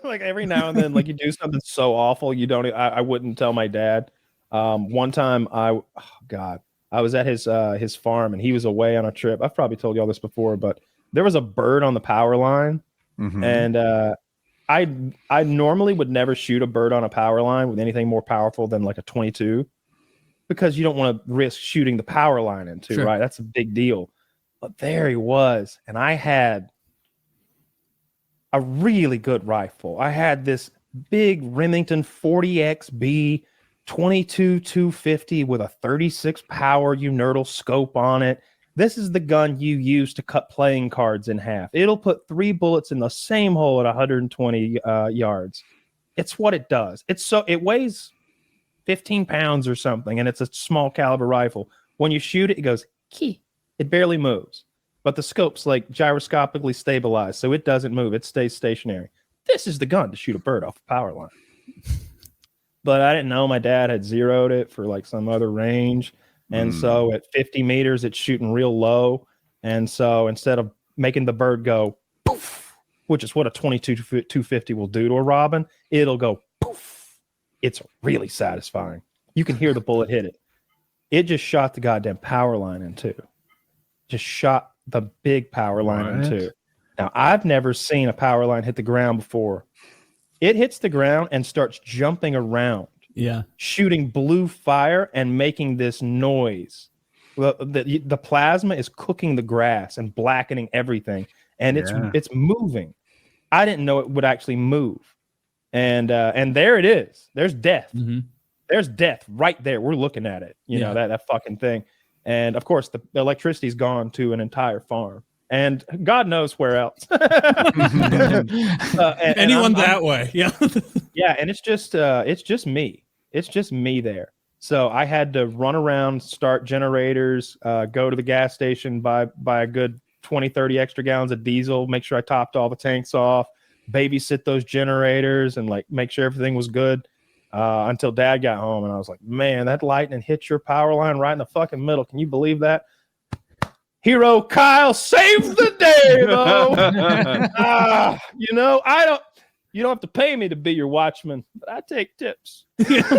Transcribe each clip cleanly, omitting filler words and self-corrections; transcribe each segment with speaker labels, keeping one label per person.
Speaker 1: Like every now and then, like you do something so awful, you don't. I wouldn't tell my dad. One time, I was at his farm and he was away on a trip. I've probably told y'all this before, but there was a bird on the power line, and I normally would never shoot a bird on a power line with anything more powerful than like a 22, because you don't want to risk shooting the power line into, right? That's a big deal. But there he was, and I had a really good rifle. I had this big Remington 40XB 22 250 with a 36 power Unerdal scope on it. This is the gun you use to cut playing cards in half. It'll put 3 bullets in the same hole at 120 yards. It's what it does. It weighs 15 pounds or something, and it's a small caliber rifle. When you shoot it, it goes key. It barely moves, but the scope's like gyroscopically stabilized, so it doesn't move. It stays stationary. This is the gun to shoot a bird off a power line. But I didn't know my dad had zeroed it for like some other range. And so at 50 meters, it's shooting real low. And so instead of making the bird go poof, which is what a 22 250 will do to a robin, it'll go poof. It's really satisfying. You can hear the bullet hit it. It just shot the goddamn power line in two. Just shot the big power line in two. Now, I've never seen a power line hit the ground before. It hits the ground and starts jumping around. Yeah, shooting blue fire and making this noise. Well, the plasma is cooking the grass and blackening everything, and it's moving. I didn't know it would actually move, and there it is. There's death. There's death right there. We're looking at it. You know that fucking thing, and of course the electricity's gone to an entire farm. And God knows where else.
Speaker 2: Anyone that way. Yeah.
Speaker 1: Yeah. And it's just me. It's just me there. So I had to run around, start generators, go to the gas station, buy a good 20, 30 extra gallons of diesel, make sure I topped all the tanks off, babysit those generators and like make sure everything was good until Dad got home. And I was like, man, that lightning hit your power line right in the fucking middle. Can you believe that? Hero Kyle saved the day, though. You don't have to pay me to be your watchman, but I take tips.
Speaker 2: Thank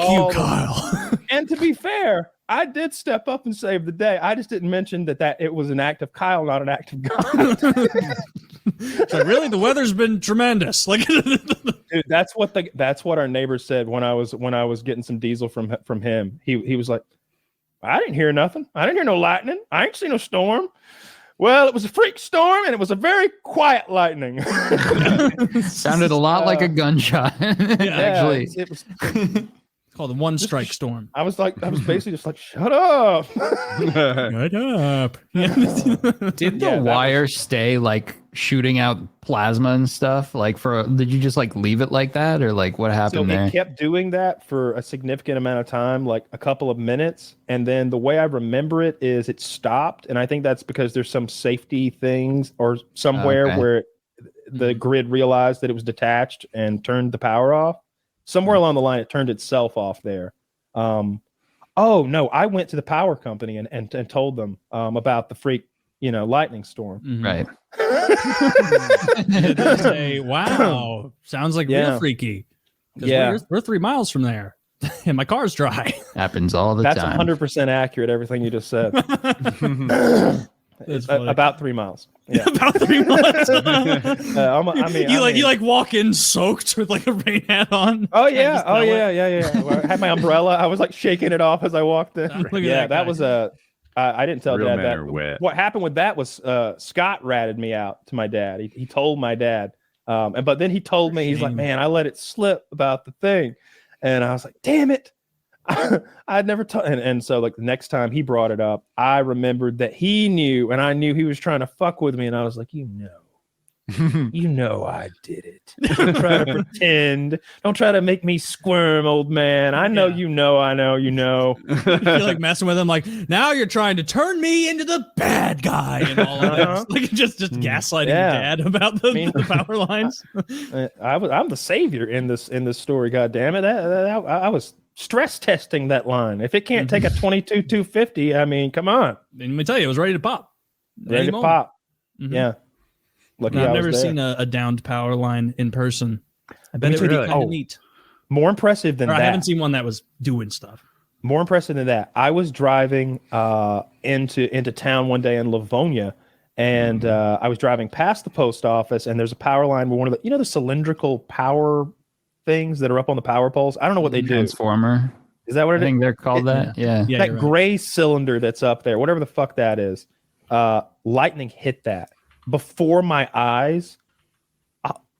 Speaker 2: you, Kyle.
Speaker 1: And to be fair, I did step up and save the day. I just didn't mention that it was an act of Kyle, not an act of God.
Speaker 2: So really, the weather's been tremendous. Like,
Speaker 1: dude, that's what our neighbor said when I was getting some diesel from him. He was like, I didn't hear nothing. I didn't hear no lightning. I ain't seen no storm. Well, it was a freak storm, and it was a very quiet lightning.
Speaker 3: Sounded a lot like a gunshot. Actually,
Speaker 1: it was.
Speaker 2: It's called a one-strike storm.
Speaker 1: I was basically just like, shut up.
Speaker 2: Shut up.
Speaker 3: Did the wire stay like shooting out plasma and stuff? Like did you just like leave it like that, or like what happened there?
Speaker 1: It kept doing that for a significant amount of time, like a couple of minutes. And then the way I remember it is it stopped. And I think that's because there's some safety things or somewhere where the grid realized that it was detached and turned the power off. Somewhere along the line, it turned itself off there. Oh no, I went to the power company and told them about the freak, lightning storm.
Speaker 3: Right.
Speaker 2: They say, wow, sounds like real freaky.
Speaker 1: Yeah,
Speaker 2: we're 3 miles from there, and my car's dry.
Speaker 3: Happens all the time.
Speaker 1: That's 100% accurate. Everything you just said. About 3 miles. Yeah.
Speaker 2: About 3 miles. You like walk in soaked with like a rain hat on.
Speaker 1: Oh yeah. I had my umbrella. I was like shaking it off as I walked in. That was I didn't tell Dad that. What happened with that was Scott ratted me out to my dad. He told my dad, but then he told me, he's like, man, I let it slip about the thing, and I was like, damn it. I'd never told, and so like the next time he brought it up, I remembered that he knew, and I knew he was trying to fuck with me, and I was like, I did it. Don't try to pretend. Don't try to make me squirm, old man. I know you know.
Speaker 2: You're like messing with him, like now you're trying to turn me into the bad guy and all of that. Like just gaslighting your dad about the power lines.
Speaker 1: I'm the savior in this story. God damn it! I was stress testing that line. If it can't take a 22 250, I mean, come on.
Speaker 2: Let me tell you, it was ready to pop.
Speaker 1: Ready to pop. Mm-hmm. Yeah. Lucky
Speaker 2: I've
Speaker 1: I was
Speaker 2: never
Speaker 1: there.
Speaker 2: seen a downed power line in person. I bet it would be kind of neat.
Speaker 1: More impressive than that.
Speaker 2: I haven't seen one that was doing stuff.
Speaker 1: More impressive than that. I was driving into town one day in Livonia, and I was driving past the post office, and there's a power line where one of the the cylindrical power things that are up on the power poles. I don't know what they do.
Speaker 3: Transformer.
Speaker 1: Is that what it is?
Speaker 3: I think they're called that. Yeah.
Speaker 1: That gray cylinder that's up there, whatever the fuck that is. Lightning hit that before my eyes,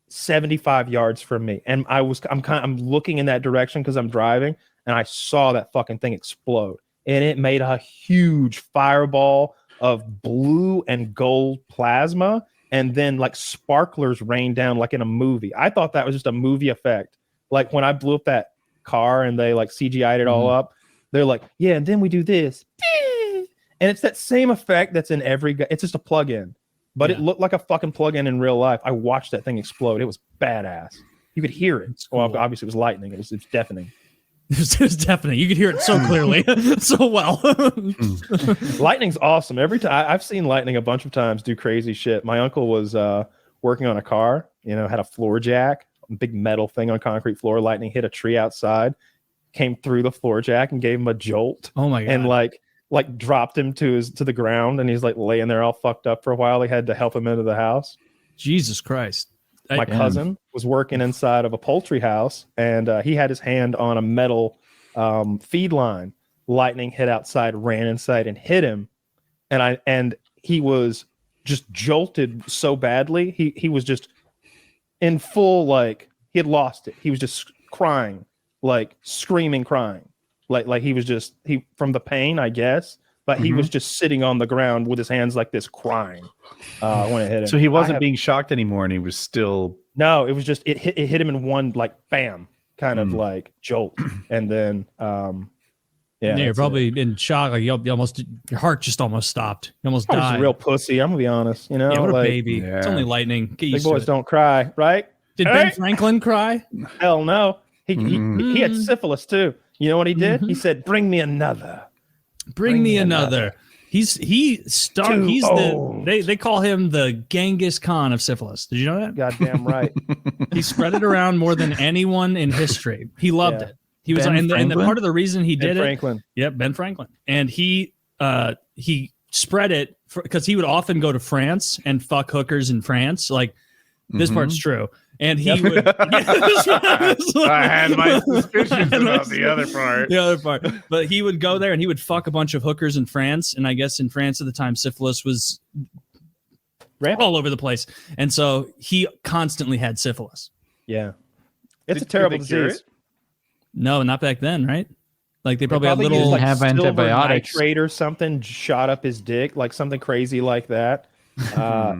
Speaker 1: 75 yards from me, and I'm looking in that direction because I'm driving, and I saw that fucking thing explode, and it made a huge fireball of blue and gold plasma, and then like sparklers rained down like in a movie. I thought that was just a movie effect, like when I blew up that car and they like CGI'd it all up. They're like, yeah, and then we do this, and it's that same effect that's in every. It's just a plug-in. But it looked like a fucking plug-in in real life. I watched that thing explode. It was badass. You could hear it. Cool. Well, obviously it was lightning. It was deafening.
Speaker 2: It was deafening. You could hear it so clearly, so well.
Speaker 1: Lightning's awesome. Every time I've seen lightning a bunch of times do crazy shit. My uncle was working on a car. Had a floor jack, a big metal thing on concrete floor. Lightning hit a tree outside, came through the floor jack and gave him a jolt.
Speaker 2: Oh my god!
Speaker 1: And like dropped him to the ground, and he's like laying there all fucked up for a while. They had to help him into the house.
Speaker 2: Jesus Christ.
Speaker 1: My cousin was working inside of a poultry house, and he had his hand on a metal feed line. Lightning hit outside, ran inside and hit him. And he was just jolted so badly. He was just in full, like he had lost it. He was just crying, like screaming, crying. Like he was just from the pain, I guess, but he was just sitting on the ground with his hands like this, crying when it hit him.
Speaker 4: So he wasn't being shocked anymore, and he was still.
Speaker 1: No, it was just it hit him in one like bam kind of like jolt, and then
Speaker 2: you're probably in shock. Like your heart just almost stopped. You almost died.
Speaker 1: I was a real pussy. I'm gonna be honest.
Speaker 2: Yeah, what a baby. Yeah. It's only lightning. Get
Speaker 1: Big boys don't cry, right?
Speaker 2: Did Ben Franklin cry?
Speaker 1: Hell no. He had syphilis too. You know what he did? He said, "Bring me another.
Speaker 2: Bring me another." They call him the Genghis Khan of syphilis. Did you know that?
Speaker 1: Goddamn right.
Speaker 2: He spread it around more than anyone in history. He loved it. He was and the part of the reason he did
Speaker 1: Franklin.
Speaker 2: it. Yep, Ben Franklin. And he spread it because he would often go to France and fuck hookers in France. Like this part's true. And he would.
Speaker 4: I had my suspicions about the other part.
Speaker 2: The other part, but he would go there and he would fuck a bunch of hookers in France. And I guess in France at the time, syphilis was all over the place, and so he constantly had syphilis.
Speaker 1: Yeah, it's a terrible disease.
Speaker 2: No, not back then, right? Like they probably had little
Speaker 3: have antibiotics,
Speaker 1: nitrate or something shot up his dick, like something crazy like that.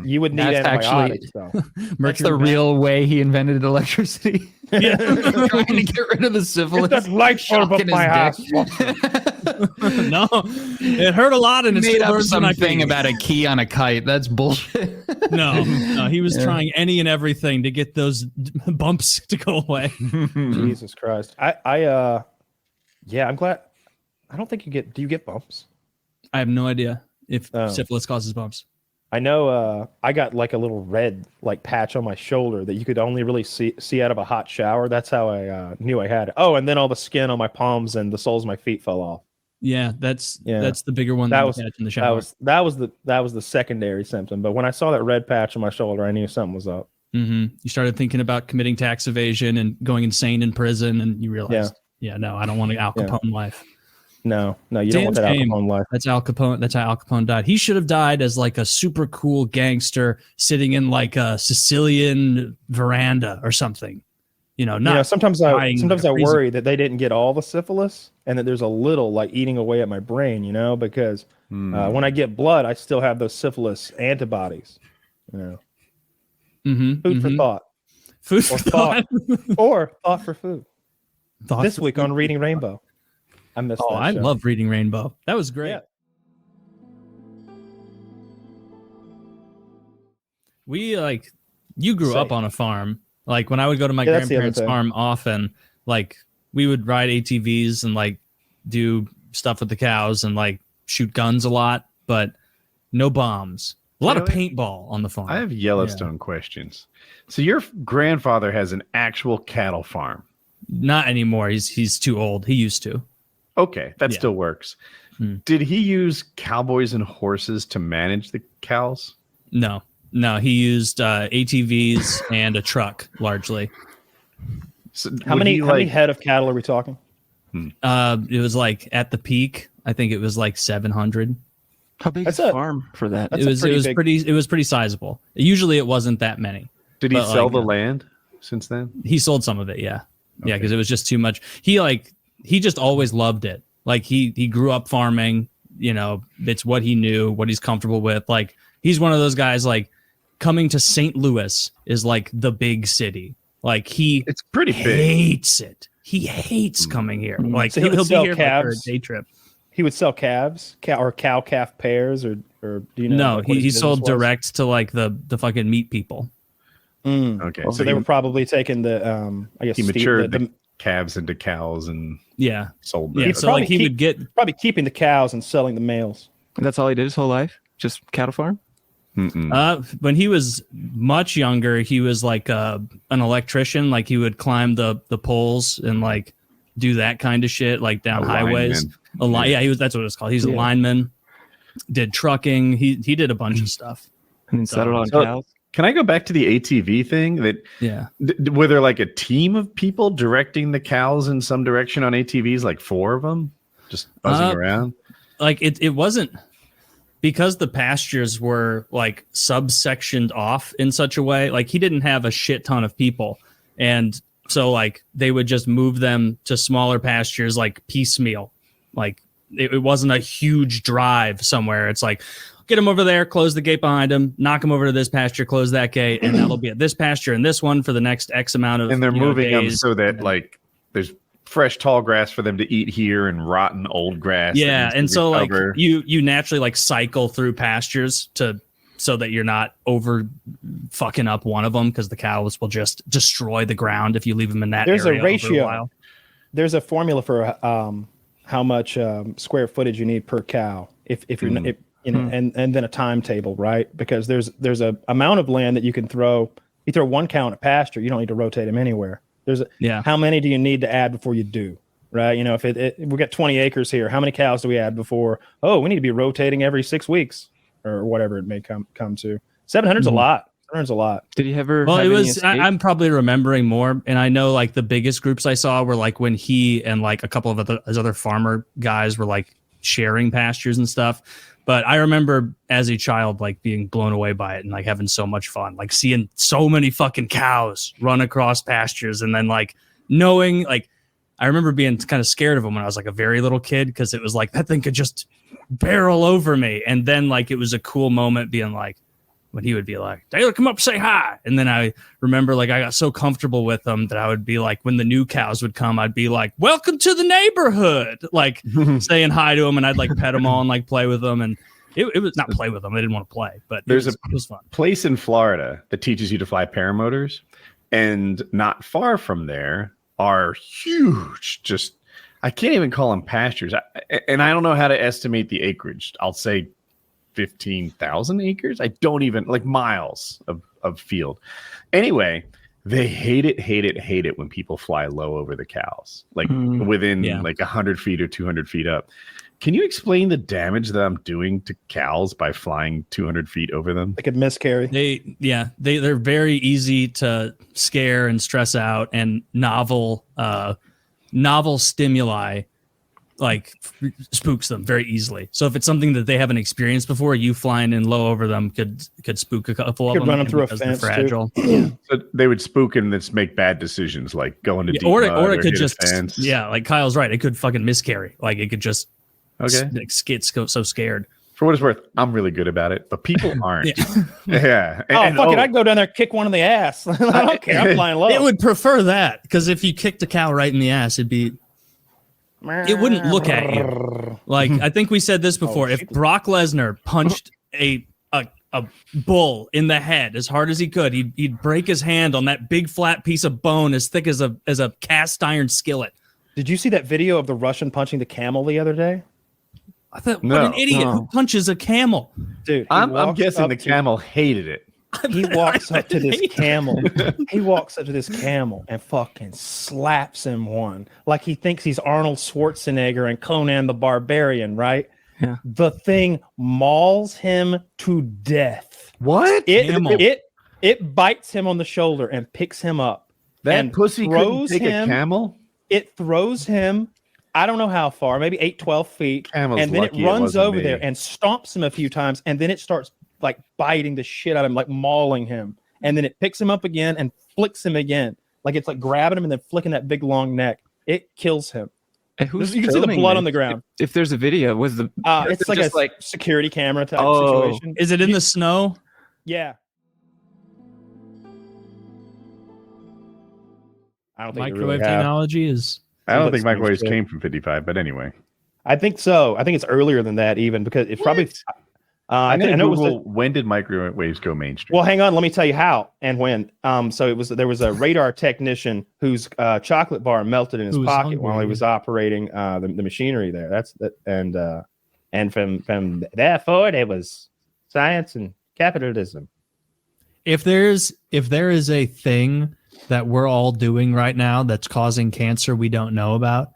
Speaker 1: You would need antibiotics, though.
Speaker 3: That's the real way he invented electricity.
Speaker 2: Yeah.
Speaker 3: Trying to get rid of the syphilis.
Speaker 1: That light bulb up my ass.
Speaker 2: No, it hurt a lot, and it
Speaker 3: made up something about a key on a kite. That's bullshit.
Speaker 2: No, he was trying any and everything to get those bumps to go away.
Speaker 1: Jesus Christ! I'm glad. I don't think you get. Do you get bumps?
Speaker 2: I have no idea if syphilis causes bumps.
Speaker 1: I know I got like a little red like patch on my shoulder that you could only really see out of a hot shower. That's how I knew I had it. Oh, and then all the skin on my palms and the soles of my feet fell off.
Speaker 2: Yeah, that's the bigger one that was in the shower.
Speaker 1: That was the secondary symptom. But when I saw that red patch on my shoulder, I knew something was up.
Speaker 2: You started thinking about committing tax evasion and going insane in prison, and you realized, no, I don't want an Al Capone life.
Speaker 1: No, you don't want that Al Capone life.
Speaker 2: That's Al Capone. That's how Al Capone died. He should have died as like a super cool gangster sitting in like a Sicilian veranda or something. Sometimes I worry that they didn't get all the syphilis and that there's a little like eating away at my brain, because when I get blood, I still have those syphilis antibodies. Food for thought. Food for thought.
Speaker 1: Or thought for food.
Speaker 2: Thought
Speaker 1: this week on Reading Rainbow. I missed that
Speaker 2: I
Speaker 1: show.
Speaker 2: love Reading Rainbow. That was great.
Speaker 1: Yeah.
Speaker 2: You grew up on a farm. Like when I would go to my grandparents' farm often, like we would ride ATVs and like do stuff with the cows and like shoot guns a lot, but no bombs. A lot of paintball on the farm.
Speaker 4: I have Yellowstone questions. So your grandfather has an actual cattle farm.
Speaker 2: Not anymore. He's too old. He used to.
Speaker 4: Okay, that still works. Did he use cowboys and horses to manage the cows?
Speaker 2: No. He used ATVs and a truck largely.
Speaker 1: So how many head of cattle are we talking?
Speaker 2: It was like at the peak, I think it was like 700.
Speaker 5: How big is a farm for that?
Speaker 2: It was pretty sizable. Usually it wasn't that many.
Speaker 4: Did he sell the land since then? He
Speaker 2: sold some of it, yeah. Okay. Yeah, because it was just too much. He just always loved it. Like he grew up farming, it's what he knew, what he's comfortable with. Like he's one of those guys, like coming to St. Louis is like the big city. Like it's pretty hates big. It. He hates coming here. Like
Speaker 1: so
Speaker 2: he'll be here
Speaker 1: calves.
Speaker 2: for a day trip.
Speaker 1: He would sell calves, cow calf pairs, or do you know?
Speaker 2: No, he sold direct to like the fucking meat people.
Speaker 4: Okay,
Speaker 1: so they were probably taking the I guess
Speaker 4: he matured the calves into cows and sold them.
Speaker 2: Yeah, so like he would get
Speaker 1: probably keeping the cows and selling the males.
Speaker 5: And that's all he did his whole life, just cattle farm.
Speaker 2: When he was much younger, he was like an electrician. Like he would climb the poles and like do that kind of shit, like down highways. That's what it's called. He's a lineman. Did trucking. He did a bunch of stuff.
Speaker 5: And then settled on cows.
Speaker 4: Can I go back to the ATV thing? Were there like a team of people directing the cows in some direction on ATVs, like 4 of them, just buzzing around?
Speaker 2: Like it wasn't, because the pastures were like subsectioned off in such a way. Like he didn't have a shit ton of people, and so like they would just move them to smaller pastures, like piecemeal. Like it wasn't a huge drive somewhere. It's like, get him over there, close the gate behind him, knock him over to this pasture, close that gate, and that'll be at this pasture and this one for the next X amount of.
Speaker 4: And they're moving them
Speaker 2: days.
Speaker 4: So that like there's fresh tall grass for them to eat here and rotten old grass.
Speaker 2: Yeah, and so recover. Like you naturally like cycle through pastures so that you're not over fucking up one of them, because the cows will just destroy the ground if you leave them in that.
Speaker 1: There's
Speaker 2: area
Speaker 1: a ratio.
Speaker 2: Over a while.
Speaker 1: There's a formula for how much square footage you need per cow if you're and then a timetable, right? Because there's a amount of land that you can throw. You throw one cow in a pasture, you don't need to rotate them anywhere. How many do you need to add before you do, right? If we got 20 acres here, how many cows do we add before? Oh, we need to be rotating every 6 weeks or whatever it may come to. 700's a lot. 700's a lot.
Speaker 5: Did he ever?
Speaker 2: Well, it was. I'm probably remembering more, and I know like the biggest groups I saw were like when he and like a couple of his other farmer guys were like sharing pastures and stuff. But I remember as a child, like being blown away by it and like having so much fun, like seeing so many fucking cows run across pastures. And then like knowing, like, I remember being kind of scared of them when I was like a very little kid, because it was like that thing could just barrel over me. And then like it was a cool moment being like, when he would be like, Taylor, come up, say hi. And then I remember like I got so comfortable with them that I would be like, when the new cows would come, I'd be like, welcome to the neighborhood, like saying hi to them, and I'd like pet them all and like play with them. And it was not play with them. They didn't want to play, but it was fun.
Speaker 4: Place in Florida that teaches you to fly paramotors, and not far from there are huge, just, I can't even call them pastures. And I don't know how to estimate the acreage. I'll say 15,000 acres. I don't even, like, miles of field. Anyway, they hate it when people fly low over the cows, like within like 100 feet or 200 feet up. Can you explain the damage that I'm doing to cows by flying 200 feet over them?
Speaker 1: They could miscarry.
Speaker 2: They're very easy to scare and stress out, and novel stimuli like spooks them very easily. So if it's something that they haven't experienced before, you flying in low over them could spook a couple of them.
Speaker 1: Could run them through a fence.
Speaker 2: Fragile.
Speaker 4: So they would spook and then make bad decisions, like going to deep mud,
Speaker 2: or it could just
Speaker 4: fence.
Speaker 2: Like Kyle's right. It could fucking miscarry. Like it could just get so scared.
Speaker 4: For what it's worth, I'm really good about it, but people aren't.
Speaker 1: Yeah. Fuck it. I'd go down there, kick one in the ass. I don't care. I'm flying low.
Speaker 2: It would prefer that, because if you kicked a cow right in the ass, it wouldn't look at you. Like, I think we said this before. If Brock Lesnar punched a bull in the head as hard as he could, he'd break his hand on that big flat piece of bone as thick as a cast iron skillet.
Speaker 1: Did you see that video of the Russian punching the camel the other day?
Speaker 2: I thought, what an idiot who punches a camel.
Speaker 1: Dude,
Speaker 4: I'm guessing the camel hated it.
Speaker 1: He walks up to this camel. He walks up to this camel and fucking slaps him one. Like he thinks he's Arnold Schwarzenegger and Conan the Barbarian, right?
Speaker 5: Yeah.
Speaker 1: The thing mauls him to death.
Speaker 4: What?
Speaker 1: It bites him on the shoulder and picks him up.
Speaker 4: That pussy couldn't take a camel?
Speaker 1: It throws him, I don't know how far, maybe 8-12 feet.
Speaker 4: Camel's
Speaker 1: and then it runs over
Speaker 4: me.
Speaker 1: there and stomps him a few times. And then it starts like biting the shit out of him, like mauling him. And then it picks him up again and flicks him again. Like it's like grabbing him and then flicking that big long neck. It kills him.
Speaker 5: And who's
Speaker 1: you can see the blood on the ground.
Speaker 5: If there's a video, was the
Speaker 1: it's like a security camera type situation.
Speaker 2: Is it in the snow?
Speaker 1: Yeah. I don't think
Speaker 2: microwave technology is.
Speaker 4: I don't think microwaves came from 55, but anyway.
Speaker 1: I think so. I think it's earlier than that, even because it's probably.
Speaker 4: I know Google, when did microwaves go mainstream?
Speaker 1: Well, hang on. Let me tell you how and when. So there was a radar technician whose chocolate bar melted in his pocket while he was operating the machinery there. And from therefore it was science and capitalism.
Speaker 2: If there is a thing that we're all doing right now that's causing cancer we don't know about,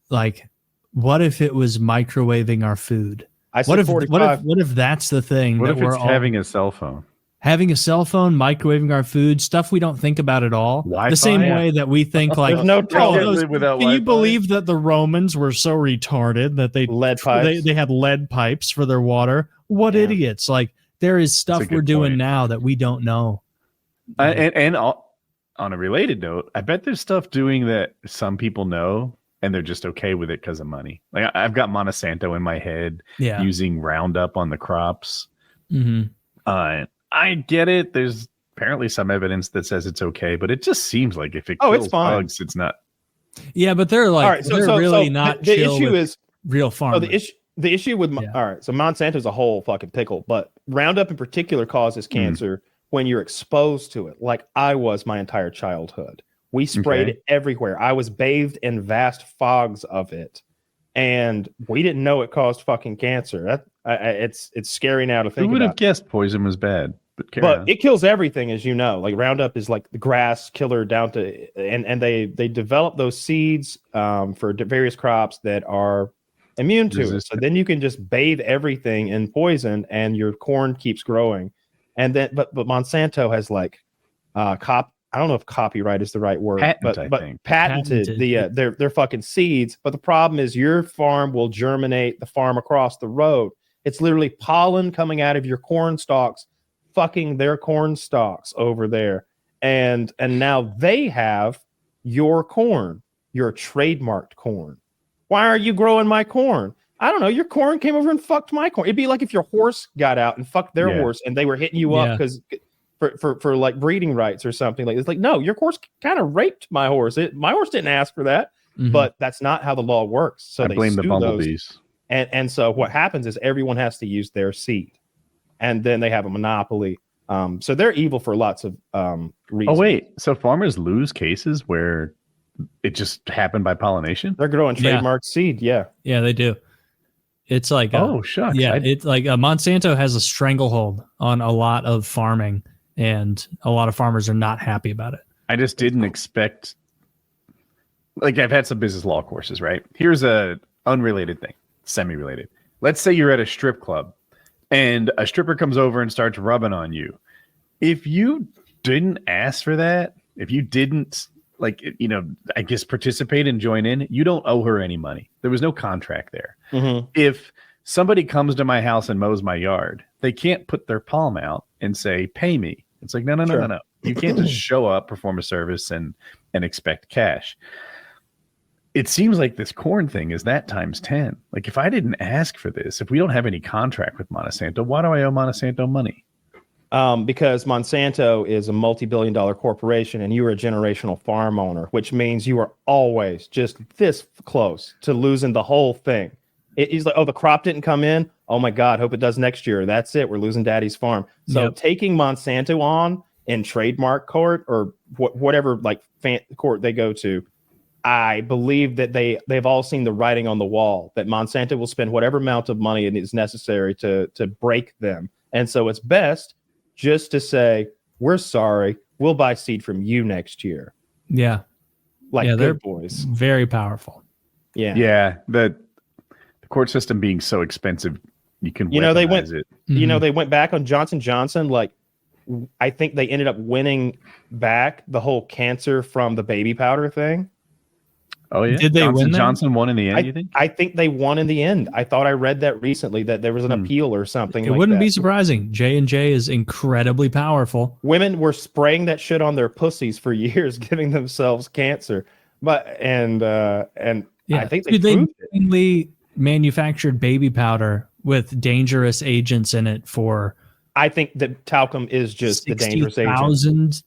Speaker 2: like, what if it was microwaving our food? What if that's the thing?
Speaker 4: What
Speaker 2: that
Speaker 4: if it's having a cell phone?
Speaker 2: Having a cell phone, microwaving our food, stuff we don't think about at all.
Speaker 4: Wi-Fi?
Speaker 2: The same way that we think like,
Speaker 1: there's no
Speaker 2: can you believe that the Romans were so retarded that they had lead pipes for their water? What idiots! Like, there is stuff we're doing now that we don't know.
Speaker 4: And on a related note, I bet there's stuff doing that some people know and they're just okay with it because of money. Like I've got Monsanto in my head using Roundup on the crops.
Speaker 2: Mm-hmm.
Speaker 4: I get it. There's apparently some evidence that says it's okay, but it just seems like if it kills bugs, it's not.
Speaker 2: Yeah, but they're like,
Speaker 1: right,
Speaker 2: they're really not.
Speaker 1: The issue is
Speaker 2: real farmers.
Speaker 1: The issue with all right, so Monsanto's a whole fucking pickle, but Roundup in particular causes cancer when you're exposed to it, like I was my entire childhood. We sprayed it everywhere. I was bathed in vast fogs of it, and we didn't know it caused fucking cancer. It's scary now to think.
Speaker 4: Who would have guessed poison was bad?
Speaker 1: But it kills everything, as you know. Like Roundup is like the grass killer down to, and they develop those seeds for various crops that are immune to it. So then you can just bathe everything in poison, and your corn keeps growing. And then, but Monsanto has like I don't know if copyright is the right word, but patented their fucking seeds. But the problem is your farm will germinate the farm across the road. It's literally pollen coming out of your corn stalks, fucking their corn stalks over there. And now they have your corn, your trademarked corn. Why are you growing my corn? I don't know. Your corn came over and fucked my corn. It'd be like if your horse got out and fucked their horse and they were hitting you up because for like breeding rights or something. Like it's like, no, your horse kind of raped my horse. My horse didn't ask for that, but that's not how the law works. So they
Speaker 4: blame the bumblebees.
Speaker 1: And so what happens is everyone has to use their seed, and then they have a monopoly. So they're evil for lots of reasons.
Speaker 4: Oh wait, so farmers lose cases where it just happened by pollination?
Speaker 1: They're growing trademark seed. Yeah,
Speaker 2: they do. It's like
Speaker 4: shucks.
Speaker 2: Yeah, it's like Monsanto has a stranglehold on a lot of farming, and a lot of farmers are not happy about it.
Speaker 4: I just didn't expect. Like I've had some business law courses, right? Here's a unrelated thing, semi-related. Let's say you're at a strip club, and a stripper comes over and starts rubbing on you. If you didn't ask for that, if you didn't I guess participate and join in, you don't owe her any money. There was no contract there.
Speaker 1: Mm-hmm.
Speaker 4: If somebody comes to my house and mows my yard, they can't put their palm out and say, pay me. It's like, no. You can't just show up, perform a service and expect cash. It seems like this corn thing is that times 10. Like if I didn't ask for this, if we don't have any contract with Monsanto, why do I owe Monsanto money?
Speaker 1: Because Monsanto is a multi-billion-dollar corporation and you are a generational farm owner, which means you are always just this close to losing the whole thing. It's like, oh, the crop didn't come in. Oh my God, hope it does next year. That's it. We're losing daddy's farm. So taking Monsanto on in trademark court or whatever court they go to, I believe that they've all seen the writing on the wall that Monsanto will spend whatever amount of money it is necessary to break them. And so it's best just to say, we're sorry, we'll buy seed from you next year.
Speaker 2: Yeah.
Speaker 1: Like
Speaker 2: they're
Speaker 1: good boys.
Speaker 2: Very powerful.
Speaker 1: Yeah.
Speaker 4: Yeah. The court system being so expensive, you can weaponize it.
Speaker 1: You know, they went back on Johnson & Johnson. Like, I think they ended up winning back the whole cancer from the baby powder thing.
Speaker 4: Oh yeah,
Speaker 2: did they win?
Speaker 4: Johnson won in the end. You think?
Speaker 1: I think they won in the end. I thought I read that recently that there was an appeal or something.
Speaker 2: It wouldn't be surprising. J&J is incredibly powerful.
Speaker 1: Women were spraying that shit on their pussies for years, giving themselves cancer. But I think they
Speaker 2: mainly manufactured baby powder with dangerous agents in it for.
Speaker 1: I think that talcum is just the dangerous agent.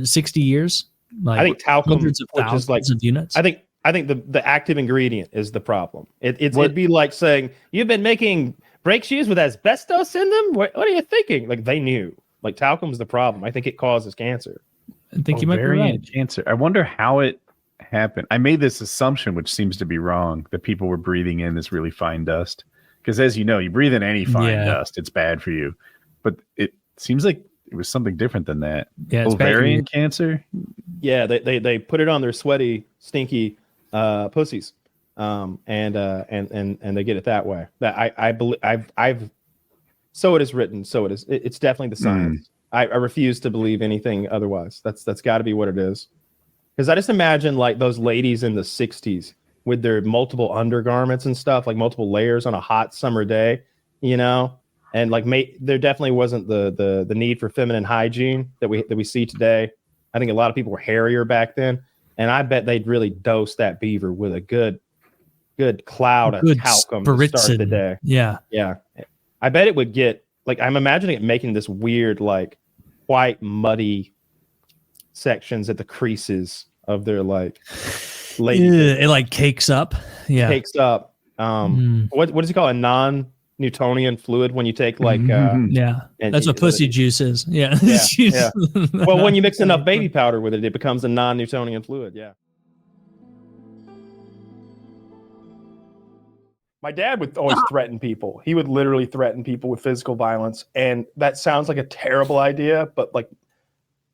Speaker 2: 60 years. Like
Speaker 1: I think talcum,
Speaker 2: hundreds of thousands of units.
Speaker 1: I think the active ingredient is the problem. It'd be like saying, you've been making brake shoes with asbestos in them? What are you thinking? Like, they knew. Like, talcum's the problem. I think it causes cancer.
Speaker 2: I think you might be right.
Speaker 4: Cancer. I wonder how it happened. I made this assumption, which seems to be wrong, that people were breathing in this really fine dust. Because as you know, you breathe in any fine dust, it's bad for you. But it seems like it was something different than that.
Speaker 2: Yeah,
Speaker 4: ovarian cancer?
Speaker 1: Yeah, they put it on their sweaty, stinky pussies, and they get it that way. That I believe I've so it is written, so it is. It's definitely the science. I refuse to believe anything otherwise. That's got to be what it is. Because I just imagine like those ladies in the '60s with their multiple undergarments and stuff, like multiple layers on a hot summer day, you know. And like, there definitely wasn't the need for feminine hygiene that we see today. I think a lot of people were hairier back then, and I bet they'd really dose that beaver with a good cloud of talcum to start the day.
Speaker 2: Yeah.
Speaker 1: I bet it would get like, I'm imagining it making this weird like white muddy sections at the creases of their like
Speaker 2: it like cakes up. Yeah,
Speaker 1: cakes up. What does he call a non-Newtonian fluid when you take like
Speaker 2: that's what pussy juice is. Yeah.
Speaker 1: Well, when you mix enough baby powder with it, it becomes a non-Newtonian fluid. Yeah. My dad would always threaten people. He would literally threaten people with physical violence, and that sounds like a terrible idea, but like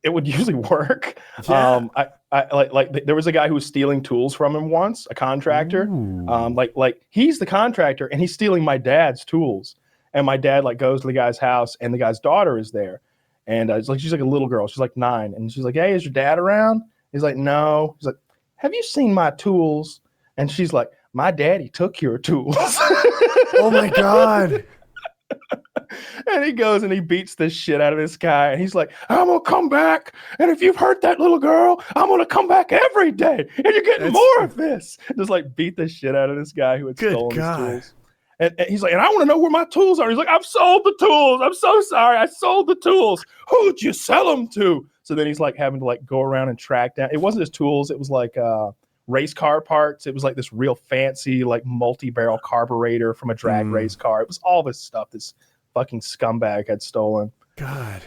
Speaker 1: it would usually work. Yeah. I like there was a guy who was stealing tools from him once, a contractor. Like he's the contractor and he's stealing my dad's tools. And my dad like goes to the guy's house and the guy's daughter is there. And it's like she's like a little girl. She's like 9. And she's like, "Hey, is your dad around?" He's like, "No." He's like, "Have you seen my tools?" And she's like, "My daddy took your tools."
Speaker 6: Oh my God.
Speaker 1: And he goes and he beats the shit out of this guy. And he's like, "I'm going to come back. And if you've hurt that little girl, I'm going to come back every day. And you're getting more of this." Just like beat the shit out of this guy who had stolen his tools. And he's like, "And I want to know where my tools are." He's like, "I've sold the tools. I'm so sorry. I sold the tools. Who'd you sell them to?" So then he's like having to like go around and track down. It wasn't his tools. It was like race car parts. It was like this real fancy, like multi-barrel carburetor from a drag race car. It was all this stuff this fucking scumbag had stolen.
Speaker 6: God.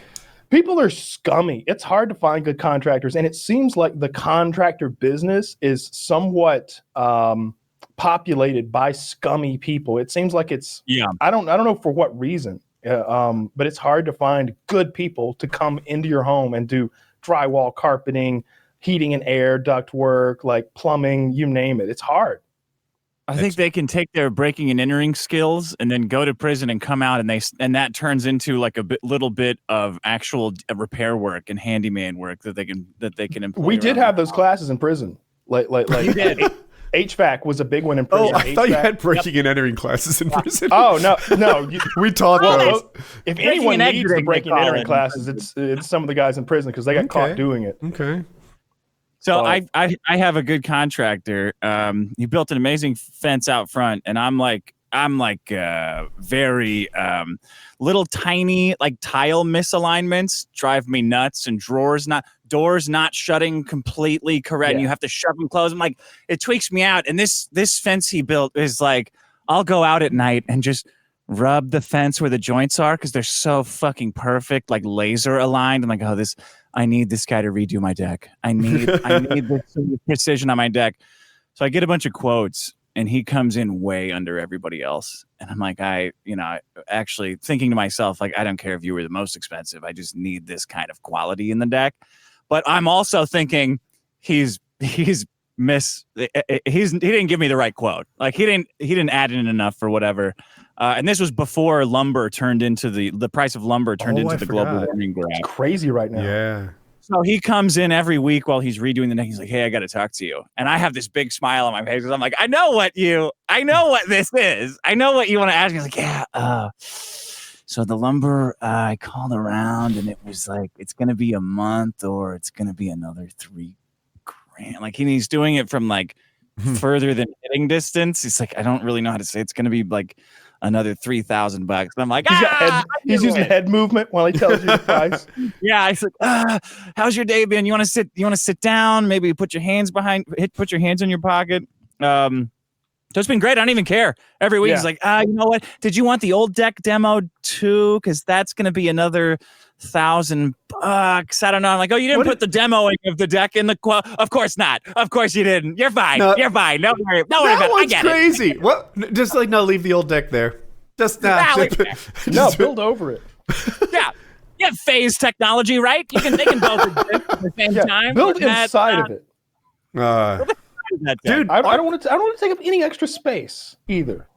Speaker 1: People are scummy. It's hard to find good contractors. And it seems like the contractor business is somewhat populated by scummy people. It seems like it's, I don't know for what reason, but it's hard to find good people to come into your home and do drywall, carpeting, heating and air, duct work, like plumbing, you name it. It's hard.
Speaker 7: I think they can take their breaking and entering skills and then go to prison and come out, and that turns into like a little bit of actual repair work and handyman work that they can employ.
Speaker 1: We did have those classes in prison. Like HVAC was a big one in prison.
Speaker 6: Oh, I thought you had breaking and entering classes in prison.
Speaker 1: Oh no.
Speaker 6: We taught those.
Speaker 1: If anyone needs the breaking and entering classes, it's some of the guys in prison because they got caught doing it.
Speaker 6: Okay.
Speaker 7: So I have a good contractor. He built an amazing fence out front, and I'm like very little tiny like tile misalignments drive me nuts, and doors not shutting completely correct. And you have to shove them closed. I'm like, it tweaks me out. And this fence he built is like, I'll go out at night and just rub the fence where the joints are because they're so fucking perfect, like laser aligned. I'm like, oh, I need this guy to redo my deck. I need this sort of precision on my deck. So I get a bunch of quotes, and he comes in way under everybody else. And I'm like, actually thinking to myself, like, I don't care if you were the most expensive. I just need this kind of quality in the deck. But I'm also thinking he didn't give me the right quote. Like he didn't add in enough for whatever. And this was before lumber turned into the price of lumber turned into the global warming graph.
Speaker 1: It's crazy right now.
Speaker 6: Yeah.
Speaker 7: So he comes in every week while he's redoing the deck. He's like, hey, I got to talk to you. And I have this big smile on my face because I'm like, I know what this is. I know what you want to ask me. He's like, yeah. So the lumber, I called around and it was like, it's going to be a month or it's going to be another $3,000. Like he's doing it from like further than hitting distance. He's like, I don't really know how to say it's going to be like another $3,000. And I'm like,
Speaker 1: he's using head movement while he tells you the price.
Speaker 7: Yeah. He's like, how's your day been? You want to sit down? Maybe put your hands put your hands in your pocket. So it's been great. I don't even care. Every week he's like, you know what? Did you want the old deck demo too? Because that's going to be another $1,000. I don't know. I'm like, oh, you didn't put the demo of the deck in the quote? Of course not. Of course you didn't. You're fine. You're fine. No worry. Don't worry about it. I get
Speaker 6: crazy. What? Just like no, leave the old deck there. Just
Speaker 1: no, build over it.
Speaker 7: Yeah. You have phase technology, right? They can both exist at the same time.
Speaker 1: Build inside of it.
Speaker 7: Dude,
Speaker 1: I don't want to take up any extra space either.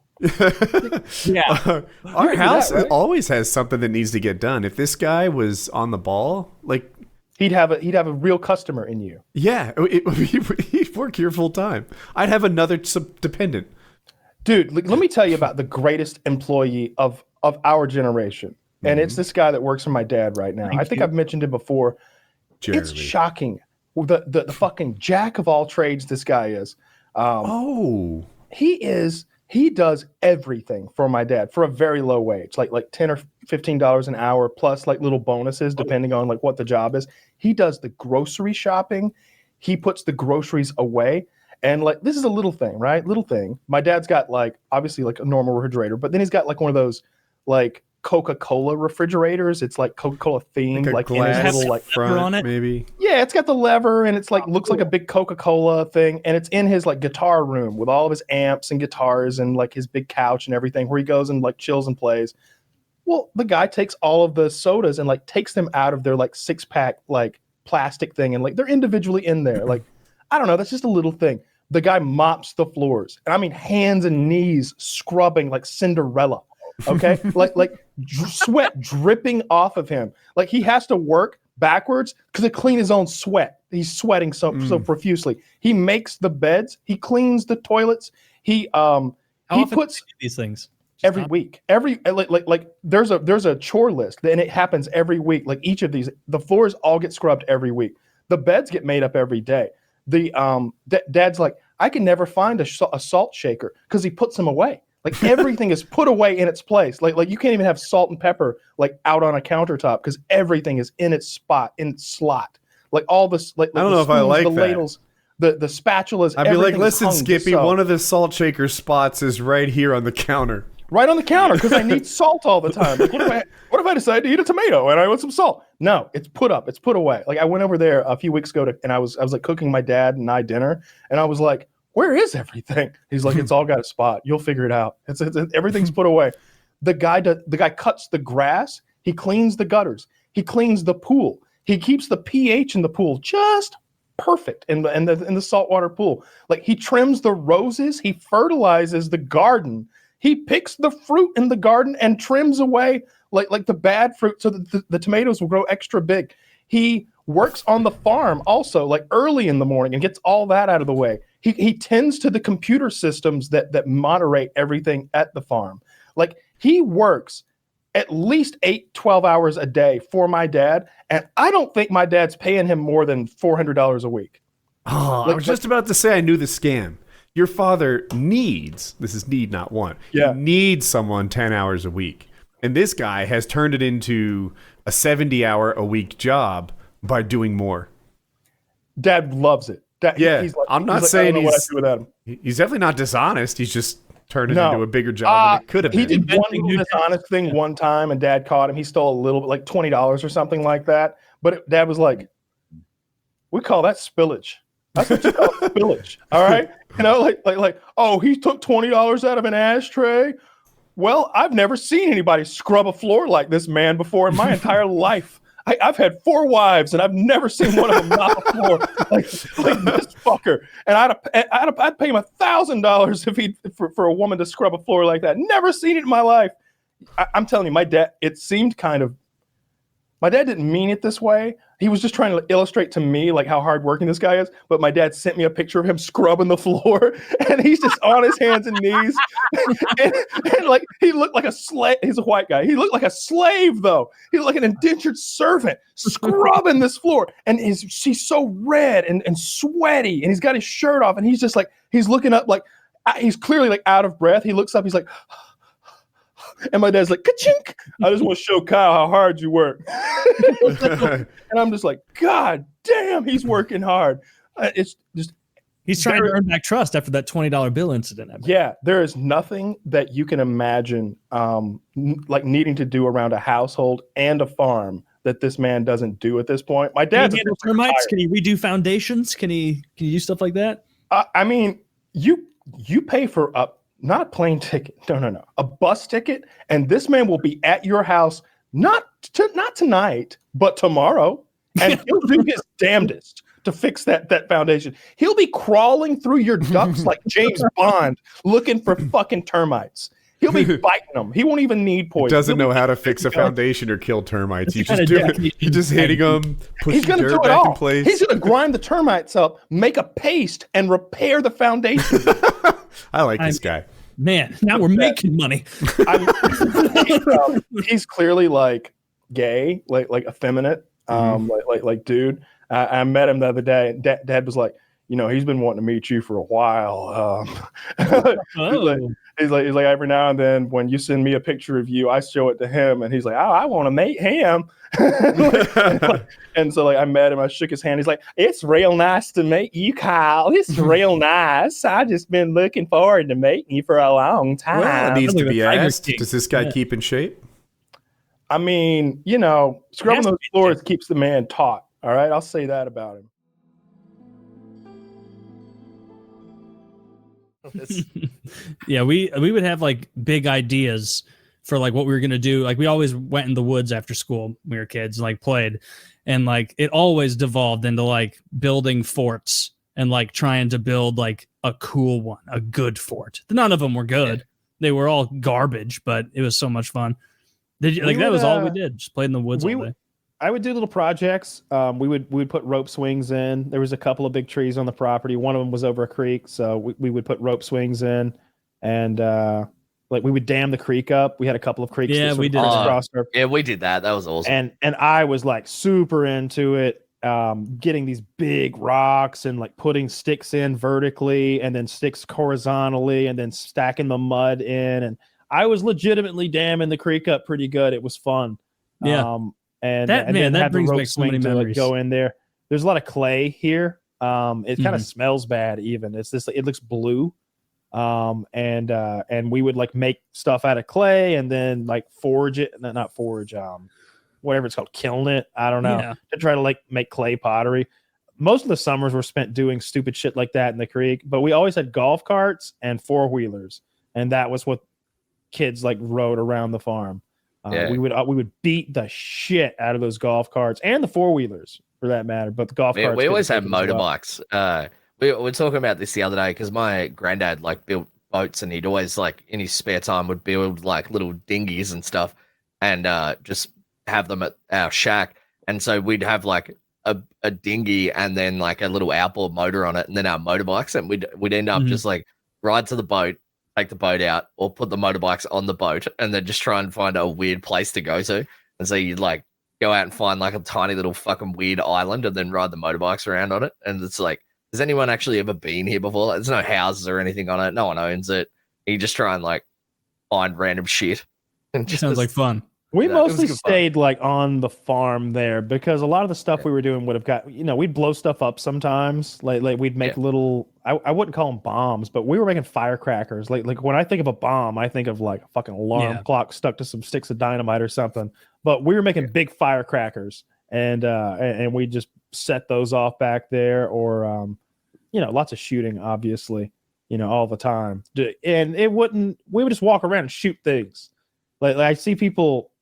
Speaker 7: Yeah.
Speaker 6: Our house always has something that needs to get done. If this guy was on the ball, like
Speaker 1: he'd have a real customer in you.
Speaker 6: Yeah, he'd work here full time. I'd have another dependent.
Speaker 1: Dude, let me tell you about the greatest employee of our generation. And it's this guy that works for my dad right now. I think I've mentioned it before.
Speaker 6: Jeremy.
Speaker 1: It's shocking. The fucking jack of all trades this guy is. He does everything for my dad for a very low wage, like $10 or $15 an hour, plus like little bonuses depending on like what the job is. He does the grocery shopping. He puts the groceries away. And like, this is a little thing, right? Little thing. My dad's got like, obviously like a normal refrigerator, but then he's got like one of those like Coca-Cola refrigerators. It's like Coca-Cola themed, like in his little like
Speaker 6: front on it, maybe.
Speaker 1: Yeah, it's got the lever and it's like looks like a big Coca-Cola thing, and it's in his like guitar room with all of his amps and guitars and like his big couch and everything where he goes and like chills and plays. Well, the guy takes all of the sodas and like takes them out of their like 6-pack like plastic thing and like they're individually in there. Like, I don't know, that's just a little thing. The guy mops the floors, and I mean hands and knees scrubbing like Cinderella. Okay, like sweat dripping off of him. Like he has to work backwards because to clean his own sweat. He's sweating so profusely. He makes the beds. He cleans the toilets. He puts
Speaker 2: these things
Speaker 1: every week. Like there's a chore list, and it happens every week. Like each of these, the floors all get scrubbed every week. The beds get made up every day. The dad's like, I can never find a salt shaker because he puts them away. Like everything is put away in its place. Like you can't even have salt and pepper like out on a countertop because everything is in its spot, in its slot. Like all this, like
Speaker 6: I don't know
Speaker 1: spoons,
Speaker 6: if I like
Speaker 1: the
Speaker 6: that.
Speaker 1: ladles, the spatulas.
Speaker 6: I'd be like, listen, Skippy, one of the salt shaker spots is right here on the counter.
Speaker 1: Right on the counter because I need salt all the time. Like, what if I decide to eat a tomato and I want some salt? No, it's put up, it's put away. Like I went over there a few weeks ago and I was like cooking my dad and I dinner, and I was like, where is everything? He's like, it's all got a spot. You'll figure it out. It's everything's put away. The guy cuts the grass. He cleans the gutters. He cleans the pool. He keeps the pH in the pool just perfect in the saltwater pool. Like he trims the roses. He fertilizes the garden. He picks the fruit in the garden and trims away like the bad fruit so that the tomatoes will grow extra big. He works on the farm also like early in the morning and gets all that out of the way. He tends to the computer systems that moderate everything at the farm. Like he works at least 12 hours a day for my dad. And I don't think my dad's paying him more than $400 a week.
Speaker 6: Oh, I was just about to say I knew the scam. Your father needs, this is need, not want.
Speaker 1: Yeah.
Speaker 6: He needs someone 10 hours a week. And this guy has turned it into a 70-hour-a-week job by doing more.
Speaker 1: Dad loves it.
Speaker 6: I'm not saying he's
Speaker 1: what I do without him.
Speaker 6: He's definitely not dishonest. He's just turn it into a bigger job than it could have
Speaker 1: He
Speaker 6: been.
Speaker 1: did one little dishonest thing one time, and Dad caught him. He stole a little bit, like $20 or something like that. But Dad was like, "We call that spillage. That's what you call spillage, all right? You know, like, oh, he took $20 out of an ashtray. Well, I've never seen anybody scrub a floor like this man before in my entire life. I've had 4 wives, and I've never seen one of them mop a floor like this fucker. And I'd pay him $1,000 if he for a woman to scrub a floor like that. Never seen it in my life. I'm telling you, my dad. It seemed kind of. My dad didn't mean it this way. He was just trying to illustrate to me like how hardworking this guy is. But my dad sent me a picture of him scrubbing the floor, and he's just on his hands and knees, and like he looked like a slave. He's a white guy. He looked like a slave, though. He looked like an indentured servant scrubbing this floor, and she's so red and sweaty, and he's got his shirt off, and he's just like he's looking up like he's clearly like out of breath. He looks up, he's like. And my dad's like, ka-chink. I just want to show Kyle how hard you work. And I'm just like, God damn, he's working hard. It's just
Speaker 2: he's trying to earn back trust after that $20 bill incident.
Speaker 1: Yeah, there is nothing that you can imagine like needing to do around a household and a farm that this man doesn't do at this point. My dad's
Speaker 2: handle termites. Can he redo foundations? Can he do stuff like that?
Speaker 1: I mean, you pay for not a plane ticket. No. A bus ticket. And this man will be at your house, not tonight, but tomorrow. And he'll do his damnedest to fix that foundation. He'll be crawling through your ducts like James Bond looking for fucking termites. He'll be biting them. He won't even need poison.
Speaker 6: Doesn't know how to fix a foundation or kill termites. He's just hitting them, pushing dirt back in place.
Speaker 1: He's going to grind the termites up, make a paste, and repair the foundation.
Speaker 6: I like this guy.
Speaker 2: Man, now we're making money.
Speaker 1: He's clearly like gay, like effeminate, like dude. I met him the other day. And Dad was like, you know, he's been wanting to meet you for a while. He's like every now and then when you send me a picture of you, I show it to him, and he's like, oh, I want to meet him. And so like I met him, I shook his hand. He's like, it's real nice to meet you, Kyle. It's real nice. I just been looking forward to meeting you for a long time.
Speaker 6: Well, it needs to be asked. Does this guy keep in shape?
Speaker 1: I mean, you know, scrubbing those floors keeps the man taut. All right, I'll say that about him.
Speaker 2: Yeah, we would have like big ideas for like what we were gonna do. Like we always went in the woods after school when we were kids and like played, and like it always devolved into like building forts and like trying to build like a cool one, a good fort. None of them were good. Yeah. They were all garbage, but it was so much fun. That was all we did. Just played in the woods all day.
Speaker 1: I would do little projects. We would put rope swings in. There was a couple of big trees on the property. One of them was over a creek, so we would put rope swings in, and like we would dam the creek up. We had a couple of creeks.
Speaker 2: Yeah, we did.
Speaker 8: Yeah, we did that. That was awesome.
Speaker 1: And I was like super into it. Getting these big rocks and like putting sticks in vertically, and then sticks horizontally, and then stacking the mud in. And I was legitimately damming the creek up pretty good. It was fun.
Speaker 2: Yeah.
Speaker 1: And
Speaker 2: that brings back so many memories.
Speaker 1: Go in there. There's a lot of clay here. It kind of smells bad. Even it looks blue. And we would like make stuff out of clay and then like forge it. Not forge. Whatever it's called, kiln it. I don't know. To try to like make clay pottery. Most of the summers were spent doing stupid shit like that in the creek. But we always had golf carts and 4-wheelers, and that was what kids like rode around the farm. We would beat the shit out of those golf carts and the 4-wheelers for that matter. But the golf carts.
Speaker 8: We always had motorbikes. We were talking about this the other day because my granddad like built boats, and he'd always like in his spare time would build like little dinghies and stuff, and just have them at our shack. And so we'd have like a dinghy and then like a little outboard motor on it, and then our motorbikes, and we'd end up just like ride to the boat, take the boat out, or put the motorbikes on the boat, and then just try and find a weird place to go to. And so you'd like go out and find like a tiny little fucking weird island, and then ride the motorbikes around on it. And it's like, has anyone actually ever been here before? There's no houses or anything on it. No one owns it. You just try and like find random shit. And
Speaker 2: just sounds like fun.
Speaker 1: We mostly stayed like on the farm there because a lot of the stuff we were doing would have got, we'd blow stuff up sometimes. Like we'd make little, I wouldn't call them bombs, but we were making firecrackers. Like when I think of a bomb, I think of like a fucking alarm clock stuck to some sticks of dynamite or something. But we were making big firecrackers, and we just set those off back there, or lots of shooting, obviously, all the time. And we would just walk around and shoot things. Like I see